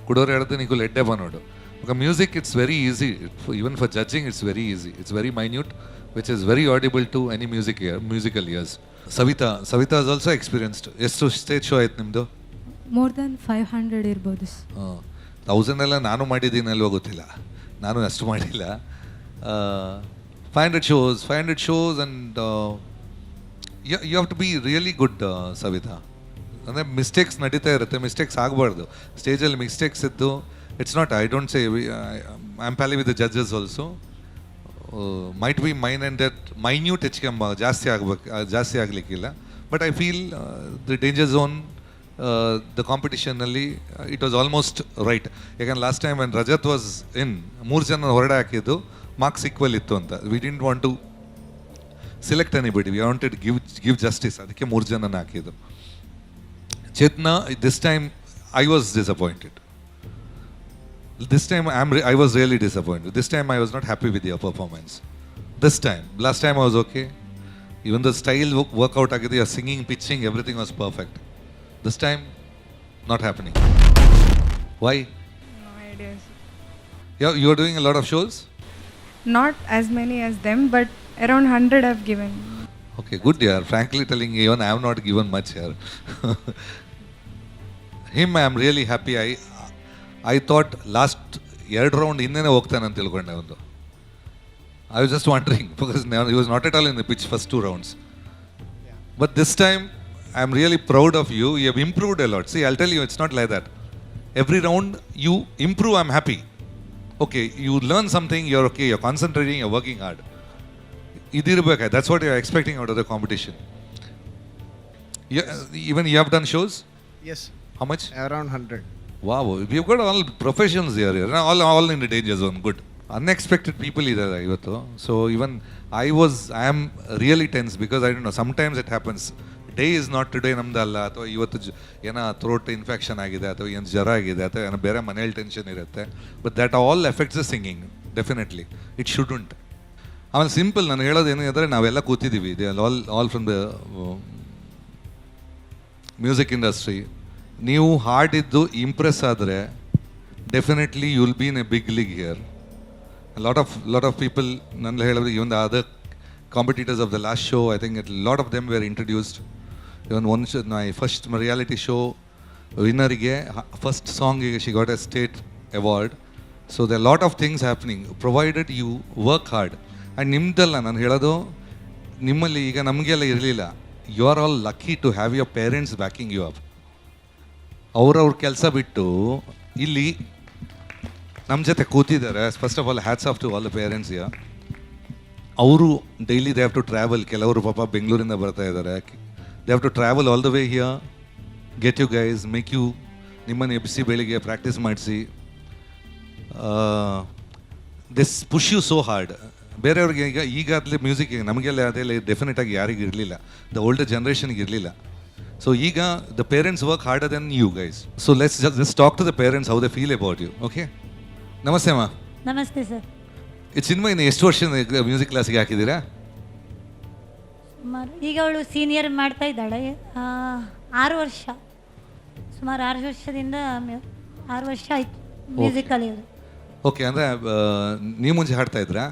Kudore eduthe niku ledde banodu. Because music, it's very easy. Even for judging, it's very easy. It's very minute, which is very audible to any musical ears. Savita has also experienced. ಎಷ್ಟು stage show ಆಯ್ತು ನಿಮ್ಮದು more than 500 ಇರ್ಬೋದು 1000 ಎಲ್ಲ ನಾನು ಮಾಡಿದ್ದೀನಲ್ವ ಗೊತ್ತಿಲ್ಲ ನಾನು ಅಷ್ಟು ಮಾಡಿಲ್ಲ 500 shows and you have to be really good Savita. ಅಂದರೆ ಮಿಸ್ಟೇಕ್ಸ್ ನಡೀತಾ ಇರುತ್ತೆ ಮಿಸ್ಟೇಕ್ಸ್ ಆಗಬಾರ್ದು ಸ್ಟೇಜಲ್ಲಿ ಮಿಸ್ಟೇಕ್ಸ್ ಇದ್ದು it's not I don't say I am pally with the judges also might be minute ಹೆಚ್ಚಿಗೆ ಜಾಸ್ತಿ ಆಗಲಿಕ್ಕಿಲ್ಲ but I feel the danger zone the ಕಾಂಪಿಟಿಷನ್ನಲ್ಲಿ ಇಟ್ ವಾಸ್ ಆಲ್ಮೋಸ್ಟ್ ರೈಟ್ ಯಾಕಂದ್ರೆ last time when Rajat was in 3 ಜನ ಹೊರಡೆ ಹಾಕಿದ್ದು marks equal ಇತ್ತು ಅಂತ we didn't want to select anybody we wanted give justice ಅದಕ್ಕೆ 3 ಜನನ ಹಾಕಿದ್ದು Chetna, this time I was disappointed. This time I was really disappointed. This time I was not happy with your performance. This time, last time I was okay. Even the style workout agide, your singing, pitching, everything was perfect. This time, not happening. Why? No idea. You are doing a lot of shows? Not as many as them, but around 100 I've given. Okay, good dear. Frankly telling you, even I have not given much here. Him, I am really happy. I thought last 2 round innene ಹೋಗ್ತಾನೆ ಅಂತ ತಿಳ್ಕೊಂಡೆ ಒಂದು I was just wondering because he was not at all in the pitch first 2 rounds. But this time, I am really proud of you. You have improved a lot. See, I'll tell you, it's not like that. Every round you improve, I'm happy. Okay, you learn something, you're okay, you're concentrating, you're working hard. That's what you're expecting out of the competition. Even you have done shows? Yes, How much? around 100. Wow, we've got all professions here. All in the danger zone. Good. Unexpected people ಇದ್ದಾರೆ ಇವತ್ತು. So even I am really tense because I don't know. Sometimes it happens. Day is not today ನಮ್ದಲ್ಲ, ಅಥವಾ ಇವತ್ತು ಏನೋ throat infection ಆಗಿದೆ, ಅಥವಾ ಏನು ಜ್ವರ ಆಗಿದೆ, ಅಥವಾ ಏನೋ ಬೇರೆ ಮನೇಲಿ ಟೆನ್ಷನ್ ಇರುತ್ತೆ. But that all affects the singing definitely. It shouldn't. ಆಮೇಲೆ ಸಿಂಪಲ್ ನಾನು ಹೇಳೋದು ಏನಿದ್ರೆ ನಾವೆಲ್ಲ ಕೂತಿದ್ದೀವಿ, they all from the music industry. ನೀವು ಹಾಡಿದ್ದು ಇಂಪ್ರೆಸ್ ಆದರೆ definitely you will be in a big league here. lot of people ನನ್ನ ಹೇಳಿದ್ರೆ even the other competitors of the last show, I think a lot of them were introduced. Even one show, my first reality show ವಿನ್ನರಿಗೆ first ಸಾಂಗಿಗೆ she got a state award. So there are lot of things happening provided you work hard. And ನಿಮ್ದಲ್ಲ ನಾನು ಹೇಳೋದು, ನಿಮ್ಮಲ್ಲಿ ಈಗ ನಮಗೆಲ್ಲ ಇರಲಿಲ್ಲ. You are all lucky to have your parents backing you up. ಅವ್ರವ್ರ ಕೆಲಸ ಬಿಟ್ಟು ಇಲ್ಲಿ ನಮ್ಮ ಜೊತೆ ಕೂತಿದ್ದಾರೆ. First of all hats off to all the parents ಯಾ. ಅವರು daily they have to travel. ಕೆಲವರು ಪಾಪ ಬೆಂಗಳೂರಿಂದ ಬರ್ತಾ ಇದ್ದಾರೆ. They have to travel all the way here, get you guys, make you, ನಿಮ್ಮನ್ನು ಎಬ್ಬಿಸಿ ಬೆಳಿಗ್ಗೆ ಪ್ರಾಕ್ಟೀಸ್ ಮಾಡಿಸಿ, this push you so hard. ಬೇರೆಯವ್ರಿಗೆ ಈಗಾಗಲೇ ಮ್ಯೂಸಿಕ್ ನಮಗೆಲ್ಲ ಅದೆಲ್ಲ ಡೆಫಿನೆಟಾಗಿ ಯಾರಿಗೂ ಇರಲಿಲ್ಲ, ದ ಓಲ್ಡರ್ ಜನ್ರೇಷನ್ಗೆ ಇರಲಿಲ್ಲ. ಸೊ ಈಗ the parents work harder then you guys. So let's just talk to the parents how they feel about you. Okay, ನಮಸ್ತೆ ಅಮ್ಮ. ನಮಸ್ತೆ ಸರ್. ಚಿನ್ಮಯ್ ಇನ್ನು ಎಷ್ಟು ವರ್ಷ ಮ್ಯೂಸಿಕ್ ಕ್ಲಾಸಿಗೆ ಹಾಕಿದ್ದೀರಾ? ಸುಮಾರು ಈಗ ಅವಳು ಸೀನಿಯರ್ ಮಾಡ್ತಾ ಇದ್ದಾಳೆ. 6 ವರ್ಷ, ಸುಮಾರು 6 ವರ್ಷದಿಂದ 6 ವರ್ಷ ಆಯಿತು ಮ್ಯೂಸಿಕ್ ಕಲಿಯೋದು. ಓಕೆ, ಅಂದರೆ ನೀವು ಮುಂಚೆ ಹಾಡ್ತಾ ಇದ್ರಾ?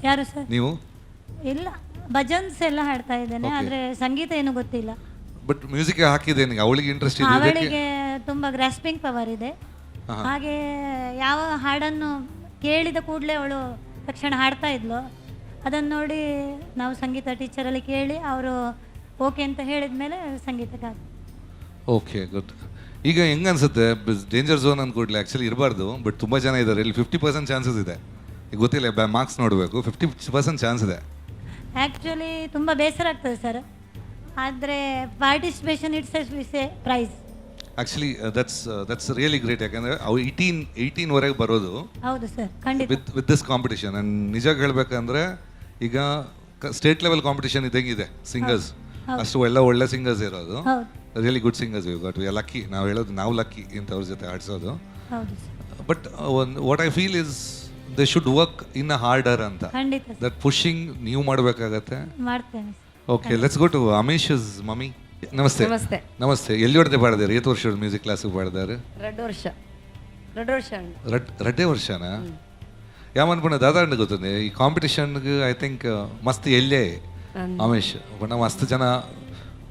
ಯಾರು ಸರ್? ನೀವು? ಇಲ್ಲ, ಭಜನ್ಸ್ ಎಲ್ಲ ಹಾಡ್ತಾ ಇದ್ದೇನೆ, ಆದರೆ ಸಂಗೀತ ಏನು ಗೊತ್ತಿಲ್ಲ. ಬಟ್ ಮ್ಯೂಸಿಕ್ ಹಾಕಿದ್ದೇನೆ, ಅವಳಿಗೆ ಇಂಟ್ರೆಸ್ಟ್ ಇದೆ. ಅವಳಿಗೆ ತುಂಬ ಗ್ರಾಸ್ಪಿಂಗ್ ಪವರ್ ಇದೆ. ಹಾಗೆ ಯಾವ ಹಾಡನ್ನು ಕೇಳಿದ ಕೂಡಲೇ ಅವಳು ತಕ್ಷಣ ಹಾಡ್ತಾ ಇದ್ಲು. ಅದನ್ನು ನೋಡಿ ನಾವು ಸಂಗೀತ ಟೀಚರಲ್ಲಿ ಕೇಳಿ ಅವರು ಓಕೆ ಅಂತ ಹೇಳಿದ ಮೇಲೆ ಸಂಗೀತಕ್ಕೆ ಹಾಕಿ. Okay, good. ಈಗ ಹೆಂಗೆ ಅನ್ಸುತ್ತೆ? ಡೇಂಜರ್ ಝೋನ್ ಅಂದ್ಕೊಡ್ಲಿ ಆ್ಯಕ್ಚುಲಿ ಇರಬಾರ್ದು, ಬಟ್ ತುಂಬ ಜನ ಇದ್ದಾರೆ ಇಲ್ಲಿ. 50% ಚಾನ್ಸಸ್ ಇದೆ. ಈಗ ಗೊತ್ತಿಲ್ಲ, ಮಾರ್ಕ್ಸ್ ನೋಡಬೇಕು. 50% ಚಾನ್ಸ್ ಇದೆ. ಆ್ಯಕ್ಚುಲಿ ತುಂಬ ಬೇಸರ ಆಗ್ತದೆ ಸರ್, ಆದರೆ participation it's a prize. Actually that's really great. ಯಾಕಂದರೆ ಅವು 18ವರೆಗೆ ಬರೋದು. ಹೌದು ಸರ್, ಖಂಡಿತ. With this competition. ಆ್ಯಂಡ್ ನಿಜ ಹೇಳಬೇಕಂದ್ರೆ ಈಗ ಸ್ಟೇಟ್ ಲೆವೆಲ್ ಕಾಂಪಿಟೇಷನ್ ಇದ್ದಂಗಿದೆ. ಸಿಂಗರ್ಸ್ ಅಷ್ಟು ಒಳ್ಳೆ ಸಿಂಗರ್ಸ್ ಇರೋದು, really good singers. But we are lucky. ನಾವು ಹೇಳೋದು ನಾವು ಲಕ್ಕಿ ಇಂಥವ್ರ ಜೊತೆ ಆಡಿಸೋದು. But what I feel is they should work in a harder ಅಂತ. ದಟ್ ಪುಷಿಂಗ್ ನೀವು ಮಾಡಬೇಕಾಗತ್ತೆ. ಮಾಡ್ತೇನೆ. Okay, let's go to Amish's mummy. ನಮಸ್ತೆ. ನಮಸ್ತೆ. ನಮಸ್ತೆ. ಎಲ್ಲಿ ಹೊಡೆದೇ ಪಾಡಿದಾರೆ? 8 ವರ್ಷದ ಮ್ಯೂಸಿಕ್ ಕ್ಲಾಸಿಗೆ ಪಾಡಿದಾರೆ? 2 ವರ್ಷ. 2 ವರ್ಷನಾ? ಯಾಮನ್ಪುಣ ದಾದಾಂಡ ಗೊತ್ತದೆ ಈ ಕಾಂಪಿಟೇಷನ್ಗೆ. ಐ ಥಿಂಕ್ ಮಸ್ತ್ ಎಲ್ಲೇ ಅಮೇಶ್ ಬಣ್ಣ ಮಸ್ತ್ ಜನ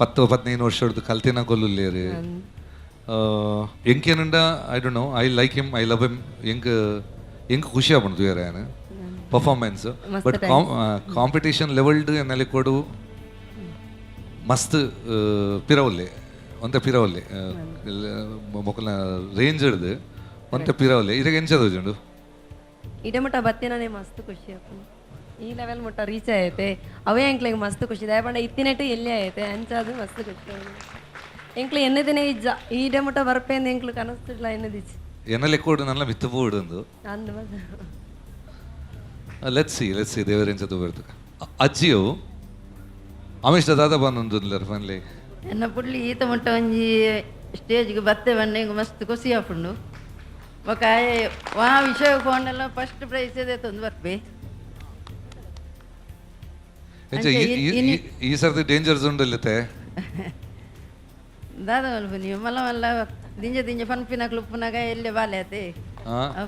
10-15 ವರ್ಷದ ಕಲ್ತಿನ ಕೊಲ್ಲುಲ್ಲೇರಿ ಎಂಕೇನಂಡ. I don't know, I like him, I love him. ಹೆಂಗೆ ಖುಷಿ ಆಗ್ಬಂತು ಯಾರ ಏನು ಪರ್ಫಾರ್ಮೆನ್ಸ್. ಬಟ್ ಕಾಂಪಿಟೇಷನ್ ಲೆವೆಲ್ಡ್ ಎನ್ನಲ್ಲಿ ಕೊಡು ಮಸ್ತ್ ಪಿರವಲ್ಲೆ ಒಂತ ಪಿರವಲ್ಲೆ ಮೊಕಲ್ನ ರೇಂಜ್ ಹಿಡ್ದು ಒಂತ ಪಿರವಲ್ಲೆ ಇದಾಗ ಏನು ಚದೋಜುಂಡು ಇಡಮುಟ ಬತ್ತಿನೇ ಮಸ್ತ್ ಖುಷಿ ಆಯ್ತು. ಈ ಲೆವೆಲ್ ಮುಟ್ಟ ರೀಚ್ ಆಯ್ತೆ ಅವೇ ಎಂಕ್ಲಿಗೆ ಮಸ್ತ್ ಖುಷಿ. ದಯಪಂಡ ಇತ್ತಿನೆಟ್ಟು ಎಲ್ಲೇ ಆಯ್ತೆ ಅಂಚಾದು ಮಸ್ತ್ ಖುಷಿ. ಎಂಕ್ಲು ಎನ್ನದಿನೇ ಇಜ್ಜ ಈಡಮುಟ ಬರ್ಪೇಂದು ಎಂಕ್ಲು ಕನಸ್ತಿಲ್ಲ ಎನ್ನದಿಚ್ಚು ಎನ್ನಲೆ ಕೊಡು ನನ್ನ ಬಿತ್ತು ಪೋಡು ಅಂದು. ಲೆಟ್ಸ್ ಸಿ ದೇವರೇಂಚದು ಬರ್ತು. ಅಜ್ಜಿಯು ಅಮೇಶ್ ದಾದ ಬಂದೊಂದು ಫನ್ಲಿ ಎನ್ನ ಪುಡ್ಲಿ ಈತ ಮುಟ್ಟ ಒಂಜಿ ಸ್ಟೇಜ್ಗೆ ಬತ್ತೆ ಬನ್ನೆಂಗೆ ಮಸ್ತ್ ಖುಷಿ ಆಪುಂಡು. ఒక వా విషయ కోండలో ఫస్ట్ ప్రైజ్ ఏదే ತಂದು ಬರ್ಪೆ. ಈ ಸರ್ತಿ ಡೇಂಜರ್ ಝೋನ್ ಅಲ್ಲತೆ ದಾದ ಮಲ್ಪ ನೀವು ಮಲ್ಲ ಮಲ್ಲ ದಿಂಜ ಫನ್ಪಿನ ಕ್ಲುಪ್ಪನಾಗ ಎಲ್ಲೇ ಬಾಲೆ ಆತೆ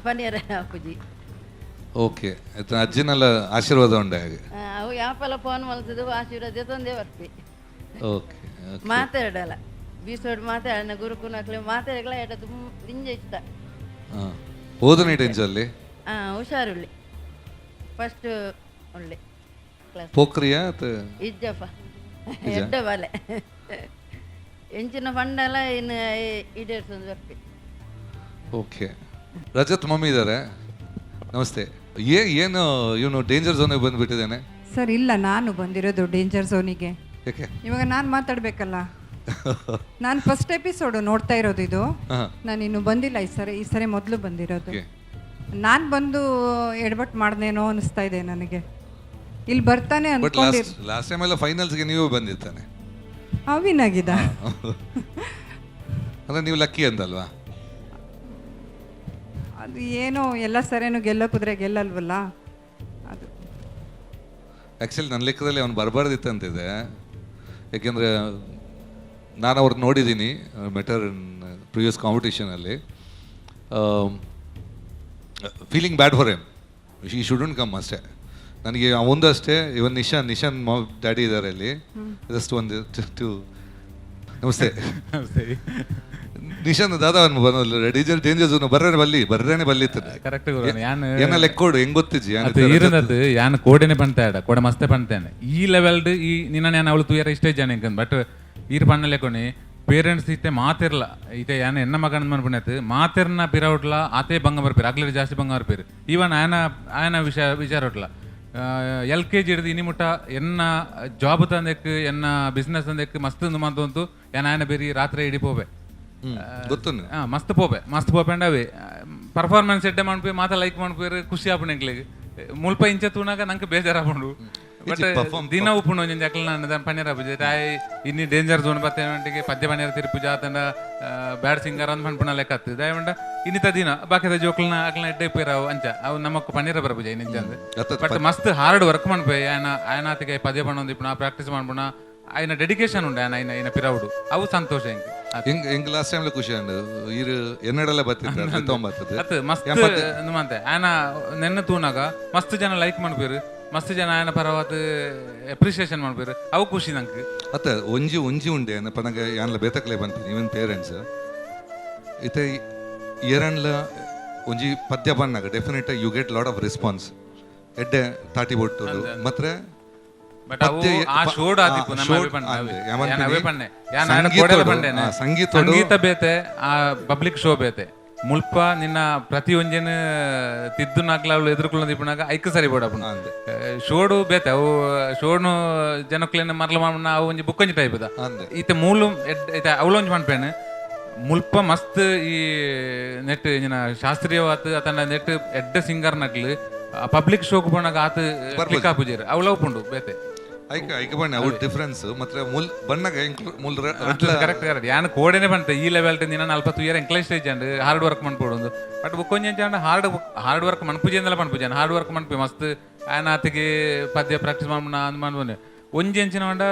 ಪನಿಯರ ಹಾಕುಜಿ. ಓಕೆ, ಅಜ್ಜಿನೆಲ್ಲ ಆಶೀರ್ವಾದ ಉಂಡೆ ಹಾಗೆ. ಅವು ಯಾಪಲ್ಲ ಫೋನ್ ಮಲ್ತದು ಆಶೀರ್ವಾದ ತಂದೆ ಬರ್ಪೆ. ಓಕೆ, ಮಾತಾಡಲ್ಲ ಬೀಸೋಡು ಮಾತಾಡ ಗುರುಕುನಕ್ಲೆ ಮಾತಾಡಲ್ಲ ಎಟ ತುಂಬ ದಿಂಜ ಇಷ್ಟ. ಓದನೆ ಟೆನ್ಷಲ್ಲಿ ಹುಷಾರುಳ್ಳಿ ಫಸ್ಟ್ ಒಳ್ಳೆ ಕ್ಲಾಸ್ ಪೋಕ್ರಿಯಾ ಇಜ್ಜಪ್ಪ ಎಡ್ಡ ಬಾಲೆ ಎಂಚಿನ ಫಂಡೆಲ್ಲ ಇನ್ನು ಈಡೇರ್ಸೊಂದು ಬರ್ಪೆ. ಓಕೆ, ರಜತ್ ಮಮ್ಮಿ ಇದ್ದಾರೆ. ನಮಸ್ತೆ. ಏನು ಇವನು ಡೇಂಜರ್ ಝೋನಿಗೆ ಬಂದುಬಿಟ್ಟಿದ್ದಾನೆ? ಸರ್ ಇಲ್ಲ, ನಾನು ಬಂದಿರೋದು ಡೇಂಜರ್ ಝೋನಿಗೆ. ಯಾಕೆ? ಇವಾಗ ನಾನು ಮಾತಾಡಬೇಕಲ್ಲ. ನಾನು ಫಸ್ಟ್ ಎಪಿಸೋಡು ನೋಡ್ತಾ ಇರೋದು ಇದು. ಹಾಂ ನಾನು ಇನ್ನು ಬಂದಿಲ್ಲ ಈ ಸರಿ ಮೊದಲು ಬಂದಿರೋದು. ಓಕೆ. ನಾನು ಬಂದು ಎಡವಟ್ಟು ಮಾಡ್ದೇನೋ ಅನಿಸ್ತಾ ಇದೆ ನನಗೆ. ಇಲ್ಲಿ ಬರ್ತಾನೆ ಬಟ್ ಅನ್ಕೊಂಡಿರ್ ಲಾಸ್ಟ್ ಟೈಮ್ ಎಲ್ಲ ಫೈನಲ್ಸ್ಗೆ ನೀವೇ ಬಂದಿರ್ತಾನೆ. ಅವಿನಾಗಿದ ಅಂದರೆ ನೀವು ಲಕ್ಕಿ ಅಂತಲ್ವಾ? ಅದು ಏನೋ ಎಲ್ಲ ಸರಿನೂ ಗೆಲ್ಲೋ ಕುದ್ರೆ ಗೆಲ್ಲಲ್ವಲ್ಲ ಅದು. ಆ್ಯಕ್ಚುಲಿ ನನ್ನ ಲೆಕ್ಕದಲ್ಲಿ ಅವ್ನು ಬರಬಾರ್ದಿತ್ತಂತಿದೆ. ಯಾಕೆಂದರೆ ನಾನು ಅವ್ರನ್ನ ನೋಡಿದ್ದೀನಿ ಮೆಟರ್ ಇನ್ ಪ್ರಿವಿಯಸ್ ಕಾಂಪಿಟೇಷನಲ್ಲಿ. ಫೀಲಿಂಗ್ ಬ್ಯಾಡ್ ಫಾರ್ ಎಮ್, ಈ ಶುಡಂಟ್ ಕಮ್ ಅಷ್ಟೇ. ನನಗೆ ಒಂದು ಅಷ್ಟೇ. ಇವನ್ ನಿಶಾನ್ ಡ್ಯಾಡಿ ಇದ್ದಾರೆ ಇಲ್ಲಿ. ಜಸ್ಟ್ ಒಂದು ಟು ನಮಸ್ತೆ ನಿಶಾನ್ ದಾದಾ ಅವನು ಬಂದಲ್ಲ ಡೀಜಲ್ ಡೇಂಜರ್ಸ್ ಬರ್ರೇನೆ ಬಲ್ಲಿತ್ತದೆ ಕರೆಕ್ಟ್ ಏನ ಲೆಕ್ಕೋಡು ಹೆಂಗ್ ಗೊತ್ತಿಜ್ಜಿ ಇರನದು ಯಾನ್ ಕೋಡೆನೆ ಪಂತಾಡ ಕೋಡೆ ಮಸ್ತೆ ಪಂತೇನೆ ಈ ಲೆವೆಲ್ಡ್ ಈ ನಿನ್ನ ಅವಳು ತೂಯರ ಇಷ್ಟೇ ಜನ ಬಟ್ ಈರ್ ಪಣ್ಣ ಲೆಕ್ಕೊನಿ ಪೇರೆಂಟ್ಸ್ ಇತ್ತೆ ಮಾತಿರ್ಲ ಇತ್ತೆ ಯಾನ ಎನ್ನ ಮಗನ ಮನ್ಪುಣೆತ್ ಮಾತಿರ್ನ ಪಿರವಟ್ಲ ಆತೆ ಬಂಗ ಬರ್ಪೇರು ಅಗ್ಲರಿ ಜಾಸ್ತಿ ಬಂಗ ಬರ್ಪೇರು ಈವನ್ ಆಯನ ವಿಚಾರ ಹೊಟ್ಲ LKG ಹಿಡಿದು ಇನಿ ಮುಟ್ಟ ಎನ್ನ ಜಾಬ್ ತಂದೆಕ್ ಎನ್ನ ಬಿಸ್ನೆಸ್ ತಂದೆಕ್ ಮಸ್ತ್ ಮಂತು ಆಯನ ಬೇರಿ ರಾತ್ರಿ ಇಡಿ ಪೋವೆ ಮಸ್ತ್ ಪೋಪೆ ಅಂಡವೆ ಪರ್ಫಾರ್ಮೆನ್ಸ್ ಎಡ್ಡೆ ಮಾಡ್ಪಿ ಮಾತ ಲೈಕ್ ಮಾಡ್ಪೇರು ಖುಷಿ ಆಪಣ ಎಂಕ್ಲೆಗ್ ಮುಲ್ಪ ಇಂಚ ತೂನಾಗ ನಂಗೆ ಬೇಜಾರಾಪುಂಡು ಬಟ್ ದಿನ ಉಪ್ಪುಂಡು ಒಂಜಿ ಅಕ್ಲ ನಾನು ಪನ್ಯರ ಪೂಜೆ ತಾಯಿ ಇನ್ನಿ ಡೇಂಜರ್ ಝೋನ್ ಬತ್ತೇವಂಟಿಗೆ ಪದ್ಯ ಪನ್ಯರ ತಿರುಪೂಜೆ ಆತಂಡ ಬ್ಯಾಡ್ ಸಿಂಗರ್ ಅಂತ ಪನ್ಪುಣ ಲೆಕ್ಕ ಹತ್ತು ದಯವಂಡ ಇನ್ನಿತ ದಿನ ಬಾಕಿದ ಜೋಕ್ಲನ ಅಕ್ಲನ ಎಡ್ಡೆ ಪೇರಾವು ಅಂಚ ಅವು ನಮಕ್ ಪನ್ಯರ ಬರಪೂಜೆ ಇನ್ನಿಂಚ ಬಟ್ ಮಸ್ತ್ ಹಾರ್ಡ್ ವರ್ಕ್ ಮಾಡ್ಪೇ ಆಯನಾತಿಗೆ ಪದ್ಯ ಪಣ್ಣೊಂದಿಪ್ಪುಣ ಪ್ರಾಕ್ಟೀಸ್ ಮಾಡ್ಪುಣ ఆయన డెడికేషన్ ఉండే ఆయన పిరవుడు అవు సంతోషం ఇంక లాస్ట్ టైం లో ఖుషి అండి ఈరు ఎన్నడಲ್ಲ ಬರ್ತಿದ್ದಾರೆ 90 ಅತ್ ಮಸ್ತ್ ನಮ್ಮಂತೆ ఆయన ನೆನ್ನ ತೂನಾಗ ಮಸ್ತ್ ಜನ ಲೈಕ್ ಮಾಡ್ಬೇರು ಮಸ್ತ್ ಜನ ఆయన ಪರವಾತ ಅಪ್ರಿಸಿಯೇಷನ್ ಮಾಡ್ಬೇರು ಅವು ಖುಷಿ ನಂಗೆ ಅತ್ತ ಒಂಜಿ ಉಂಡೆ ಪನಗ ಯಾನ್ಲ ಬೇತಕ್ಲೆ ಬಂತೀನಿ ಇವನ್ ಪೇರೆಂಟ್ಸ್ ಇತೆ ಇಯರನ್ಲ ಒಂಜಿ ಪದ್ಯ ಬನ್ನಾಗ definite you get lot of response ಎಡ್ಡೆ ತಾಟಿ ಬೊಟ್ಟು ಮಾತ್ರ ಬಟ್ ಅವು ಆ ಶೋಡ್ ಆದಿಪ್ಪು ನಮ್ಮ ಅವೇ ಪಣ್ಣೆ ಯಾನ ಕೋಡೆಲ ಪಂಡೆನೆ ಸಂಗೀತ ಬೇತೆ ಆ ಪಬ್ಲಿಕ್ ಶೋ ಬೇತೆ ಮುಲ್ಪ ನಿನ್ನ ಪ್ರತಿ ಒಂಜನ ತಿದ್ದು ನಾಗ್ಲಾವ್ಲು ಎದುರುಕೊಳ್ಳೋದು ಇಪ್ಪನಾಗ ಐಕ್ ಸರಿ ಬೋಡಪ್ಪನ ಶೋಡು ಬೇತೆ ಅವು ಶೋಡ್ನು ಜನಕ್ಲೇನ ಮರ್ಲ ಮಾಡ್ನ ಅವು ಒಂಜಿ ಬುಕ್ಕೊಂಜಿ ಟೈಪ್ ಅದ ಈತೆ ಮೂಲು ಈತೆ ಅವಳೊಂಜಿ ಮಾಡ್ಪೇನೆ ಮುಲ್ಪ ಮಸ್ತ್ ಈ ನೆಟ್ ಇಂಜಿನ ಶಾಸ್ತ್ರೀಯವಾತ್ ಅತನ ನೆಟ್ ಎಡ್ಡ ಸಿಂಗರ್ ನಕ್ಲು ಪಬ್ಲಿಕ್ ಶೋಕ್ ಪೋನಾಗ ಆತ ಕ್ಲಿಕ್ ಆಪುಜೇರ್ ಅವಳ ಉಪ್ಪುಂಡು ಬೇತೆ ಐಕ ಬಣ್ಣ ಅವು ಡಿಫರೆನ್ಸ್ ಮಾತ್ರ ಮುಲ್ ಬಣ್ಣಗ ಮುಲ್ ಕರೆಕ್ಟ್ ಯಾನ್ ಕೋಡೆನೆ ಬಂತೆ ಈ ಲೆವೆಲ್ ನಿನ್ನ 40 ಇಯರ್ ಎಂಕ್ಲೇಜ್ ಸ್ಟೇಜ್ ಅಂಡ್ ಹಾರ್ಡ್ ವರ್ಕ್ ಮಾಡ್ಕೊಡೋದು ಬಟ್ ಬುಕ್ಕೊಂಜ ಹಾರ್ಡ್ ವರ್ಕ್ ಮನ್ಪುಜೆಂದಲ್ಲ ಮನ್ಪುಜೆ ಹಾರ್ಡ್ ವರ್ಕ್ ಮನ್ಪಿ ಮಸ್ತ್ ಆಯನ ಆತಿಗೆ ಪದ್ಯ ಪ್ರಾಕ್ಟೀಸ್ ಮಾಡ್ಮಣ ಅಂದ್ ಮಾಡ್ಬೋನೆ ಒಂಜಿ ಎಂಚಿನ ಮಂಡ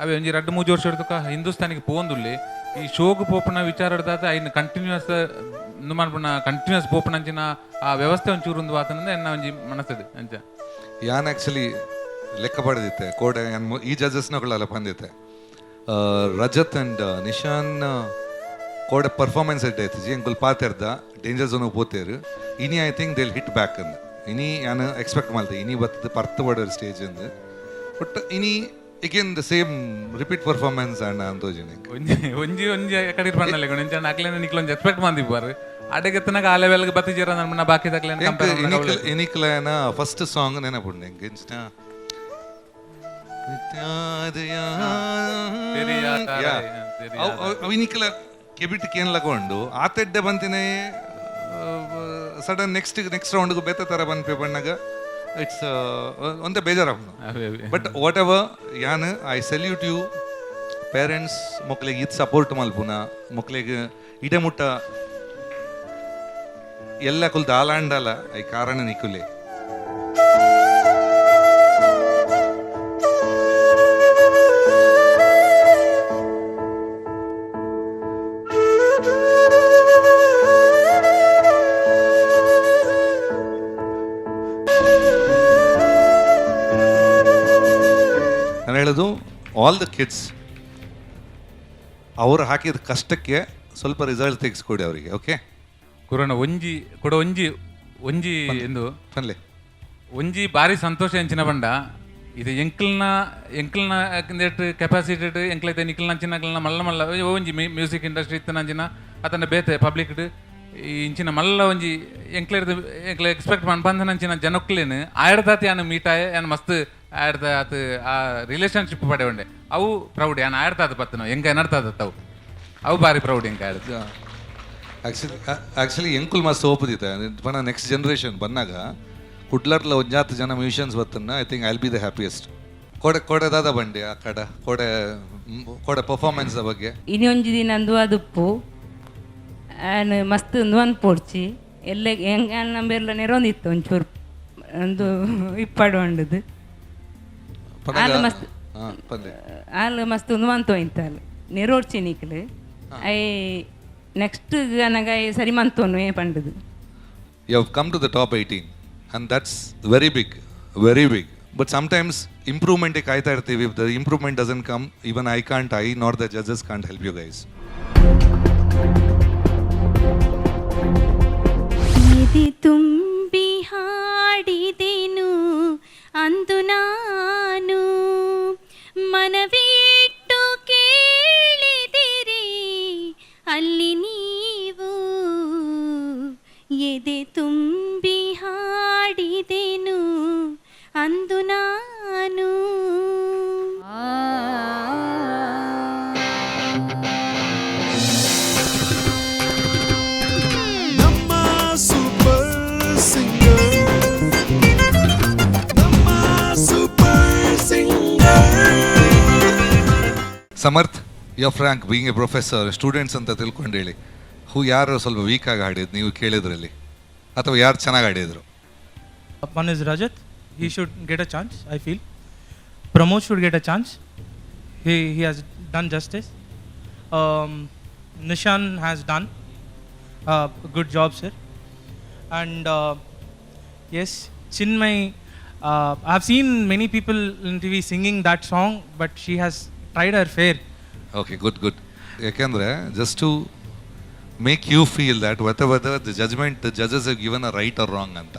ಅವೇ ಒಂಜಿ 2-3 ವರ್ಷ ಹಿಡ್ದುಕ ಹಿಂದೂಸ್ತಾನಿಗೆ ಪೋಂದುಲ್ಲಿ ಈ ಶೋಗ್ ಪೋಪನ ವಿಚಾರ ಹಿಡ್ದಾತ ಐನ್ ಕಂಟಿನ್ಯೂಸ್ ಮಾಡ್ಪುಣ ಕಂಟಿನ್ಯೂಸ್ ಪೋಪನ ಅಂಚಿನ ಆ ವ್ಯವಸ್ಥೆ ಒಂಚೂರು ಒಂದು ಆತನಂದ ಎನ್ನ ಒಂಜಿ ಮನಸ್ಸದು ಅಂಚ ಯಾನ್ ಆಕ್ಚುಲಿ ಲೆಕ್ಕ ಪಡೆದಿತ್ತೆ ಕೋಡೆ ಈ ಜಡ್ಜಸ್ನಗಳೆಲ್ಲ ಬಂದಿತ್ತೆ ರಜತ್ ಅಂಡ್ ನಿಶಾನ್ ಕೋಡೆ ಪರ್ಫಾರ್ಮೆನ್ಸ್ ಇಟ್ಟೈತಿ ಎಂಕುಲ್ ಪಾತೆರ್ದ ಡೇಂಜರ್ ಝೋನ್ ಪೋತೇರು ಇನಿ I think they'll hit back ಅಂದ್ ಇನಿ ಯಾನು ಎಕ್ಸ್ಪೆಕ್ಟ್ ಮಾಡ್ತೆ ಇನಿ ಬರ್ತದೆ ಪರ್ತ್ ಬಡೋರು ಸ್ಟೇಜ್ ಅಂದ್ ಬಟ್ ಇನಿ again the same repeat performance and antogenic ಒಂಜಿ ಕಡಿರ್ ಪಣ್ಣಲೆ ಗೊಂಚ ಅಕ್ಲೆನ ನಿಕ್ಲೊಂಜಿ ಎಕ್ಸ್ಪೆಕ್ಟ್ ಮಾಡಿಬ್ಬಾರು ಅಡೆಗೆತ್ತನಾಗ ಆ ಲೆವೆಲ್ಗೆ ಬತ್ತಿಜೀರ ನನ್ನ ಬಾಕಿ ತಕ್ಲೆನ ಕಂಪೇರ್ ಇನಿಕ್ಲನ ಫಸ್ಟ್ ಸಾಂಗ್ ನೆನಪುಂಡೆ ಎಂಗಿಂಚ ಅವಿನಿಕ್ಲ ಕೆಬಿಟ್ ಕೇನ್ ಲಗೊಂಡು ಆತೆಡ್ಡೆ ಬಂತಿನೇ ಸಡನ್ ನೆಕ್ಸ್ಟ್ ರೌಂಡ್ಗೂ ಬೇತೆ ತರ ಬಂದ್ಪೆ ಬಣ್ಣಾಗ ಇಟ್ಸ್ ಒಂದೇ ಬೇಜಾರಾಗ್ನು ಬಟ್ ವಾಟ್ ಎವರ್ ಯಾನ್ ಐ ಸೆಲ್ಯೂಟ್ ಯು ಪೇರೆಂಟ್ಸ್ ಮಕ್ಳಿಗೆ ಇದು ಸಪೋರ್ಟ್ ಮಲ್ಪುನ ಮಕ್ಳಿಗೆ ಇಡೆ ಮುಟ್ಟ ಎಲ್ಲ ಕುಲ್ದ ಆಲಾಂಡಲ್ಲ ಐ ಕಾರಣ ನಿಕುಲೆ ನಾನು ಹೇಳೋದು ಆಲ್ ದ ಕಿಡ್ಸ್ ಅವರು ಹಾಕಿದ ಕಷ್ಟಕ್ಕೆ ಸ್ವಲ್ಪ ರಿಸಲ್ಟ್ ತೆಗೆಸ್ಕೊಡಿ ಅವರಿಗೆ ಓಕೆ ಕುರೋಣ ಒಂಜಿ ಎಂದು ಅಲ್ಲೇ ಒಂಜಿ ಬಾರಿ ಸಂತೋಷ ಎಂಚಿನ ಬಂಡ ಇದು ಎಂಕ್ಲ್ನ ಕೆಪಾಸಿಟಿ ಎಂಕ್ಲೈತೆ ನಿಕ್ಲ್ನ ಅಂಚಿನ ಮಲ್ಲ ಒಂಜಿ ಮ್ಯೂಸಿಕ್ ಇಂಡಸ್ಟ್ರಿ ಇತ್ತನಂಚಿನ ಅತನ ಬೇತೆ ಪಬ್ಲಿಕ್ ಈ ಇಂಚಿನ ಮಲ್ಲ ಒಂಜಿ ಎಂಕ್ಲೆ ಎಕ್ಸ್ಪೆಕ್ಟ್ ಬಂದನಂಚಿನ ಜನಕ್ಲೇನು ಆಯ್ಡತಾತಿ ಯಾನು ಮೀಟಾಯ ಯಾನು ಮಸ್ತ್ ಆಯ್ಡತ ಆತ ಆ ರಿಲೇಷನ್ಶಿಪ್ ಪಡೆ ಉಂಡೆ ಅವು ಪ್ರೌಡ್ ಏನು ಆಡ್ತದ ಪತ್ತನು ಹೆಂಗೆ ನಡ್ತದ ಅವು ಭಾರಿ ಪ್ರೌಡ್ ಹೆಂಗೆ ಆಡ್ತು ಆ್ಯಕ್ಚುಲಿ ಎಂಕುಲ್ ಮಸ್ತ್ ಓಪದಿತ್ತೆ ಪಣ ನೆಕ್ಸ್ಟ್ ಜನ್ರೇಷನ್ ಬಂದಾಗ ಕುಡ್ಲರ್ಲ ಒಂಜಾತ್ ಜನ ಮ್ಯೂಷಿಯನ್ಸ್ ಬತ್ತನ್ನ I think I will be the happiest ಕೊಡೆದಾದ ಬಂಡಿ ಆ ಕಡೆ ಕೊಡೆ ಪರ್ಫಾರ್ಮೆನ್ಸ್ ಬಗ್ಗೆ ಇನ್ನೊಂದು ದಿನ ಅಂದು ಅದುಪ್ಪು ಆ್ಯಂಡ್ ಮಸ್ತ್ ಒಂದು ಪೋಡ್ಚಿ ಎಲ್ಲ ಹೆಂಗೆ ನಂಬೆಲ್ಲ ನೆರೊಂದಿತ್ತು ಒಂಚೂರು ಒಂದು ಇಪ್ಪಾಡು ಅಂಡದು ಆಲು ಮಸ್ತ್ ಆಲು ಮಸ್ತ್ ಒಂದು ಇಂತಲ್ಲಿ ನೆರೋಡ್ಚಿ ನಿಕ್ಲು ಐ ನೆಕ್ಸ್ಟ್ ನನಗ ಸರಿ ಮಂತೋನು ಏ ಪಂಡದು you have come to the top 18 and that's very big but sometimes improvement ಕಾಯ್ತಾ ಇರ್ತೀವಿ. if the improvement doesn't come, even I nor the judges can't help you guys. ಎದೆ ತುಂಬಿ ಹಾಡಿದೆನು ಅಂದು ನಾನು ಮನವಿಟ್ಟು ಕೇಳಿದಿರಿ ಅಲ್ಲಿ ನೀವು ಎದೆ ತುಂಬಿ ಹಾಡಿದೆನು ಅಂದು ನಾನು Samarth, your frank being a professor, students ಅಂತ ತಿಳ್ಕೊಂಡು ಹೇಳಿ, ಯಾರು ಸ್ವಲ್ಪ ವೀಕ್ ಆಗಿ ಆಡಿದ್ರು ನೀವು ಕೇಳಿದ್ರಲ್ಲಿ, ಅಥವಾ ಯಾರು ಚೆನ್ನಾಗಿ ಆಡಿದ್ರು? One is Rajat. He should get a chance, I feel. Pramod should get a chance. He has done justice. Nishan has done a good job, sir. And yes, Chinmay, I've seen many people in TV singing that song, but she has tried her fair. Okay, good. ಯಾಕೆಂದರೆ just to make you feel that whether the judges have given a right or wrong ಅಂತ.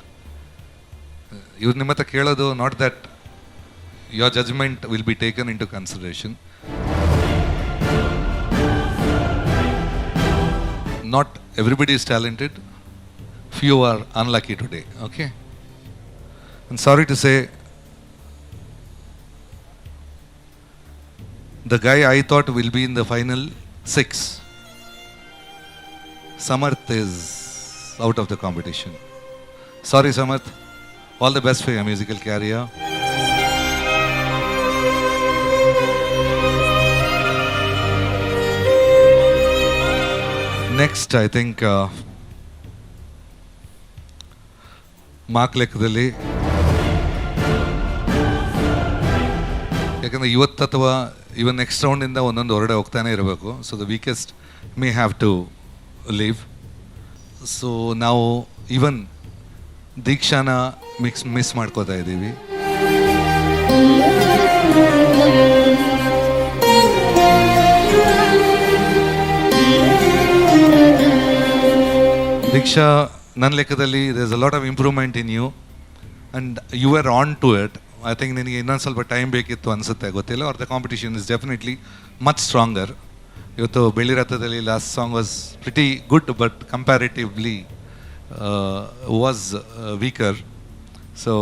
ಇವ್ರು ನಿಮ್ಮ ಹತ್ರ ಕೇಳೋದು not that your judgement will be taken into consideration. Not everybody is talented, few are unlucky today. Okay, I am sorry to say the guy I thought will be in the final 6, Samarth, is out of the competition. Sorry Samarth, all the best for your musical career. Next, I think mark ಲೆಕ್ಕದಲ್ಲಿ, ಯಾಕಂದರೆ ಇವತ್ತು ಅಥವಾ ಇವನ್ next ರೌಂಡಿಂದ ಒಂದೊಂದು ಹೊರಡೆ ಹೋಗ್ತಾನೆ ಇರಬೇಕು. So the weakest may have to leave. So ನಾವು even ದೀಕ್ಷಾನ ಮಿಸ್ ಮಾಡ್ಕೋತಾ ಇದ್ದೀವಿ. ದೀಕ್ಷಾ, ನನ್ನ ಲೆಕ್ಕದಲ್ಲಿ there is a lot of improvement in you and you are on to it. I think ನಿನಗೆ ಇನ್ನೊಂದು ಸ್ವಲ್ಪ ಟೈಮ್ ಬೇಕಿತ್ತು ಅನಿಸುತ್ತೆ, ಗೊತ್ತಿಲ್ಲ. Are the competition is definitely much stronger. ಇವತ್ತು ಬೆಳ್ಳಿ ರಥದಲ್ಲಿ last song was pretty good but comparatively was weaker. So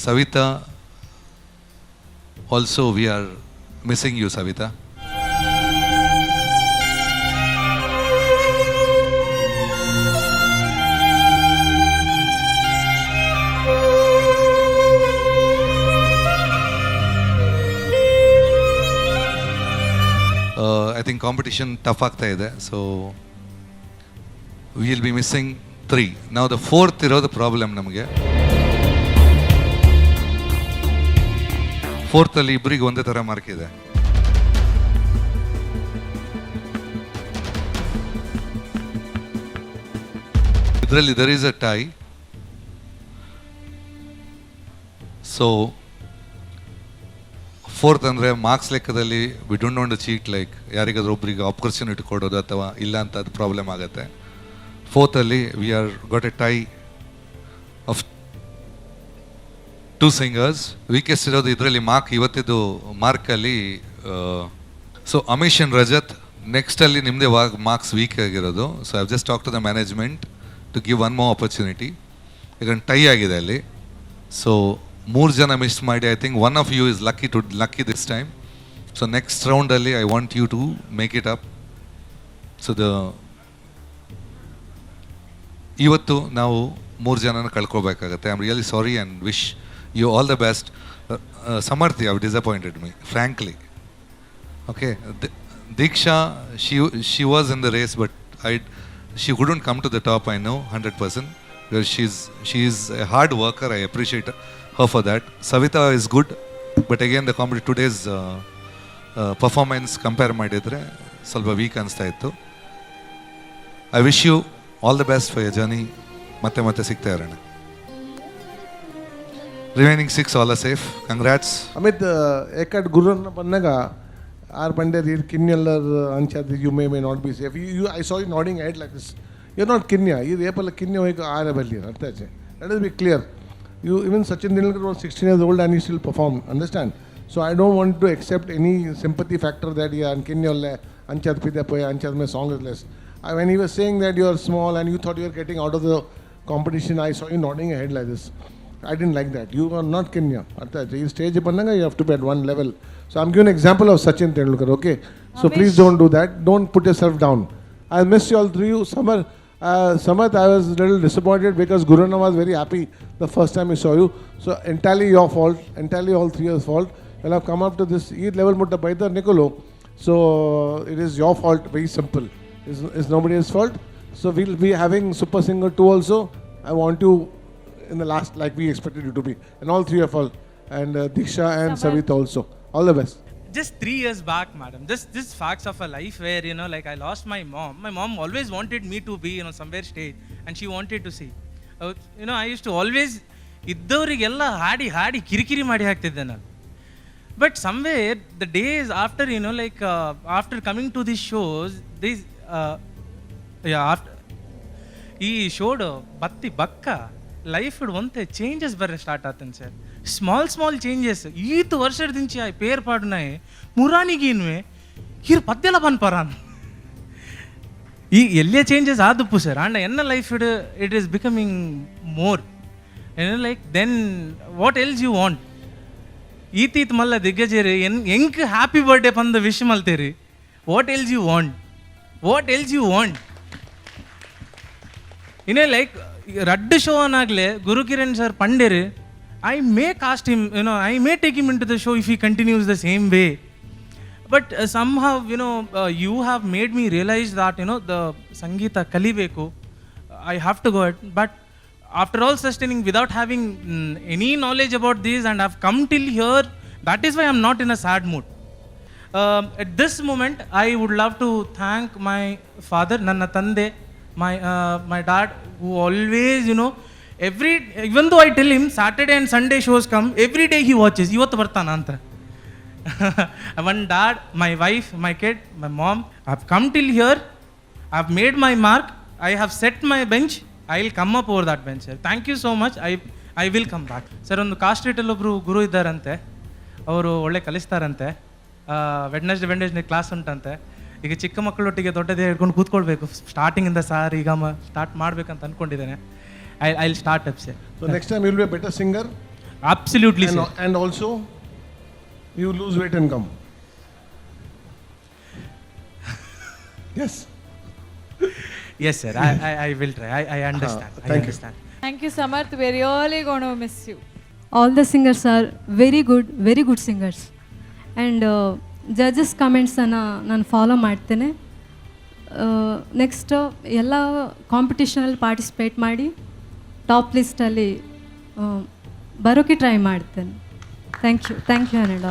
Savita, also we are missing you Savita. I think competition tough ಆಗ್ತಾ ಇದೆ. So we will be missing 3. ನಾವು the 4th ಇರೋದು problem ನಮಗೆ. 4th ಅಲ್ಲಿ ಇಬ್ಬರಿಗೆ ಒಂದೇ ಥರ ಮಾರ್ಕ್ ಇದೆ. ಇದರಲ್ಲಿ there is a tie. So 4th ಅಂದರೆ ಮಾರ್ಕ್ಸ್ ಲೆಕ್ಕದಲ್ಲಿ we don't want to cheat, like ಯಾರಿಗಾದ್ರೂ ಒಬ್ಬರಿಗೆ ಆಪರ್ಚುನಿಟಿ ಕೊಡೋದು ಅಥವಾ ಇಲ್ಲ ಅಂತ ಅದು ಪ್ರಾಬ್ಲಮ್ ಆಗುತ್ತೆ. 4th ಅಲ್ಲಿ we are got a tie of 2 singers. Weakest ಇರೋದು ಇದರಲ್ಲಿ ಮಾರ್ಕ್, ಇವತ್ತಿದ್ದು ಮಾರ್ಕಲ್ಲಿ. ಸೊ ಅಮಿಶ್ ಆ್ಯಂಡ್ ರಜತ್, ನೆಕ್ಸ್ಟಲ್ಲಿ ನಿಮ್ಮದೇ ಮಾರ್ಕ್ಸ್ ವೀಕ್ ಆಗಿರೋದು. So I have just talk to the management to give one more opportunity. ಈಗ ಟೈ ಆಗಿದೆ ಅಲ್ಲಿ. ಸೊ ಮೂರು ಜನ ಮಿಸ್ ಮಾಡಿ, I think one of you is lucky this time. So next ರೌಂಡಲ್ಲಿ I want you to make it up. So ಇವತ್ತು ನಾವು 3 ಜನನ ಕಳ್ಕೊಬೇಕಾಗತ್ತೆ. I am really sorry and wish you all the best. Samarth, you have disappointed me frankly. Okay, Diksha, she was in the race, but she couldn't come to the top, I know 100%. Because she is a hard worker. I appreciate her for that. Savita is good, but again the today's performance compare ಮಾಡಿದ್ರೆ ಸ್ವಲ್ಪ weak ಅನಿಸ್ತಾ ಇತ್ತು. I wish you all the best for your journey. ಮತ್ತೆ ಸಿಗ್ತಾ ಇರೋಣ. Remaining 6 all are safe. Congrats. Amit, ಏಕಟ್ ಗುರುನ ಬಂದಾಗ ಆರ್ ಬಂಡೆ ರೀರ್ ಕಿನ್ಯಲ್ಲರ್ ಅಂಚಾದ you may not be safe. I saw you nodding head like this. You are not ಕಿನ್ಯ. ಈ ರೇಪಲ್ಲ ಕಿನ್ಯ ಹೋಗಿ ಆರ ಬಲ್ಲಿ ಅರ್ಥ ಆಚೆ. Let us be clear. You even Sachin Tendulkar was 16 years old and he still performed. Understand? So I don't want to accept any sympathy factor that yeah, Kinyolle Anchad Pidapoya Anchad my song is less. When he was saying that you are small and you thought you were getting out of the competition, I saw you nodding your head like this. I didn't like that. You are not Kenya. You stage pannanga, you have to be at one level. So I'm giving an example of Sachin Tendulkar. Okay. So please don't do that. Don't put yourself down. I miss you all three. Samath, I was a little disappointed because Guruna was very happy the first time he saw you. So entirely your fault, entirely all three of us fault. Well, I've come up to this level mutta baita Nicolo. So it is your fault, very simple. It's nobody else's fault. So we'll be having Super Singer 2 also. I want you in the last like we expected you to be. And all three of us. And Diksha and Savita also. All the best. Just 3 years back, madam, this facts of a life where, you know, like I lost my mom. My mom always wanted me to be, you know, somewhere stage, and she wanted to see. You know, I used to always ಇದ್ದವರಿಗೆಲ್ಲ ಹಾಡಿ ಕಿರಿಕಿರಿ ಮಾಡಿ ಹಾಕ್ತಿದ್ದೆ ನಾನು. But somewhere the days after, you know, like after coming to these shows, ಈ ಶೋಡ್ ಬತ್ತಿ ಬಕ್ಕ ಲೈಫ್ ಒಂತೆ ಚೇಂಜಸ್ ಬರ್ರೆ ಸ್ಟಾರ್ಟ್ ಆತನ್ ಸರ್. ಸ್ಮಾಲ್ ಚೇಂಜಸ್ ಈತ ವರ್ಷದಿಂಚಿ ಆ ಪೇರ್ ಪಾಡ್ನಾಯ್ ಮುರಾನಿಗೀನ್ವೆ ಹಿರ್ ಪದ್ದೆಲ್ಲ ಬನ್ಪರಾನ್ ಈ ಎಲ್ಲೇ ಚೇಂಜಸ್ ಆದಪ್ಪು ಸರ್. ಆಂಡ ಎನ್ನ life it is becoming more, like then what else you want. ಈತೀತ್ ಮಲ್ಲ ದಿಗ್ಗಜೇರಿ ಹೆಂಗೆ ಹ್ಯಾಪಿ ಬರ್ಡೇ ಬಂದು ವಿಶ್ ಮಲ್ತೇರಿ. ವಾಟ್ ಎಲ್ಸ್ ಯು ವಾಂಟ್ ಇನ್ನೇ ಲೈಕ್ ರಡ್ಡು ಶೋ ಅನ್ನಾಗಲೇ ಗುರುಕಿರಣ್ ಸರ್ ಪಂಡೇರಿ. I may cast him, you know, I may take him into the show if he continues the same way. But somehow, you know, you have made me realize that, you know, the Sangeeta Kalibeku, I have to go ahead. But after all sustaining without having any knowledge about this, and I've come till here, that is why I'm not in a sad mood. At this moment, I would love to thank my father, Nanna Tande, my dad, who always, you know, even though I tell him Saturday and Sunday shows come, every day he watches. Ivattu vartana anta. One dad, my wife, my kid, my mom. I've come till here. I've made my mark. I have set my bench. I'll come up over that bench, sir. Thank you so much. I will come back. Sir, ಒಂದು ಕಾಸ್ಟ್ರೀಟಲ್ಲಿ ಒಬ್ಬರು ಗುರು ಇದ್ದಾರಂತೆ. ಅವರು ಒಳ್ಳೆ ಕಲಿಸ್ತಾರಂತೆ. Wednesday class ಉಂಟಂತೆ. ಈಗ ಚಿಕ್ಕ ಮಕ್ಕಳೊಟ್ಟಿಗೆ ದೊಡ್ಡದೇ ಹಿಡ್ಕೊಂಡು ಕೂತ್ಕೊಳ್ಬೇಕು. ಸ್ಟಾರ್ಟಿಂಗಿಂದ sir ಈಗ ಸ್ಟಾರ್ಟ್ ಮಾಡ್ಬೇಕಂತ ಅಂದ್ಕೊಂಡಿದ್ದೇನೆ. I'll start up, sir. So next time you'll be a better singer. Absolutely, sir. And also, you lose weight and come. Yes. Yes, sir. I will try. I understand. Thank you. Thank you, Samarth. We're really going to miss you. All the singers are very good singers. And judges comments ನಾನು follow ಮಾಡ್ತೇನೆ. Next ಎಲ್ಲ ಕಾಂಪಿಟೇಷನಲ್ಲಿ participate ಮಾಡಿ top ಲಿಸ್ಟಲ್ಲಿ ಬರೋಕ್ಕೆ try ಮಾಡ್ತೇನೆ. Thank you Anil.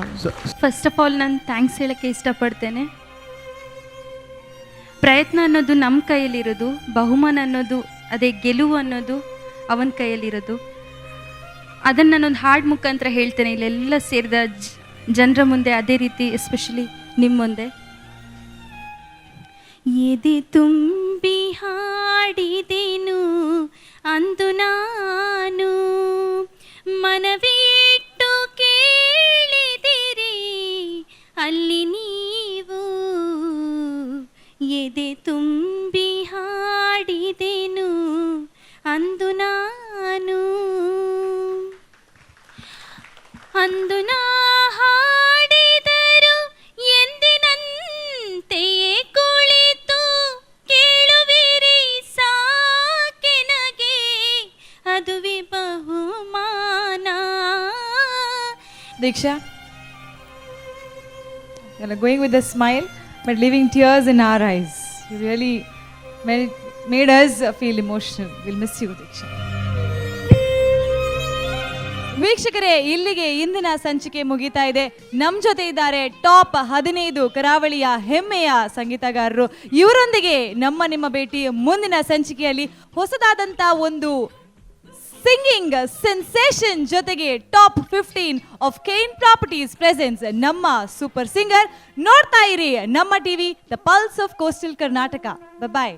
First of all ನಾನು thanks ಹೇಳೋಕ್ಕೆ ಇಷ್ಟಪಡ್ತೇನೆ. ಪ್ರಯತ್ನ ಅನ್ನೋದು ನಮ್ಮ ಕೈಯಲ್ಲಿರೋದು, ಬಹುಮಾನ ಅನ್ನೋದು ಅದೇ ಗೆಲುವು ಅನ್ನೋದು ಅವನ ಕೈಯಲ್ಲಿರೋದು. ಅದನ್ನು ನಾನೊಂದು ಹಾಡು ಮುಖಾಂತರ ಹೇಳ್ತೇನೆ ಇಲ್ಲೆಲ್ಲ ಸೇರಿದ ಜನರ ಮುಂದೆ, ಅದೇ ರೀತಿ ಎಸ್ಪೆಷಲಿ ನಿಮ್ಮ ಮುಂದೆ. ಎದೆ ತುಂಬಿ ಹಾಡಿದೆನು ಅಂದು ನಾನು, ಮನವಿಟ್ಟು ಕೇಳಿದಿರಿ ಅಲ್ಲಿ ನೀವು. ಎದೆ ತುಂಬಿ ಹಾಡಿದೆನು ಅಂದು ನಾನು, Diksha? You're going with a smile, but leaving tears in our eyes. You really made us feel emotional. We'll miss you, Diksha. ವೀಕ್ಷಕರೇ, ಇಲ್ಲಿಗೆ ಇಂದಿನ ಸಂಚಿಕೆ ಮುಗಿತಾ ಇದೆ. ನಮ್ಮ ಜೊತೆ ಇದ್ದಾರೆ ಟಾಪ್ 15 ಕರಾವಳಿಯ ಹೆಮ್ಮೆಯ ಸಂಗೀತಗಾರರು. ಇವರೊಂದಿಗೆ ನಿಮ್ಮ ಭೇಟಿ ಮುಂದಿನ ಸಂಚಿಕೆಯಲ್ಲಿ ಹೊಸದಾದಂಥ ಒಂದು ಸಿಂಗಿಂಗ್ ಸೆನ್ಸೇಷನ್ ಜೊತೆಗೆ top 15 of Kane properties presents ನಮ್ಮ ಸೂಪರ್ ಸಿಂಗರ್. ನೋಡ್ತಾ ಇರಿ ನಮ್ಮ TV, the pulse of coastal Karnataka. Bye.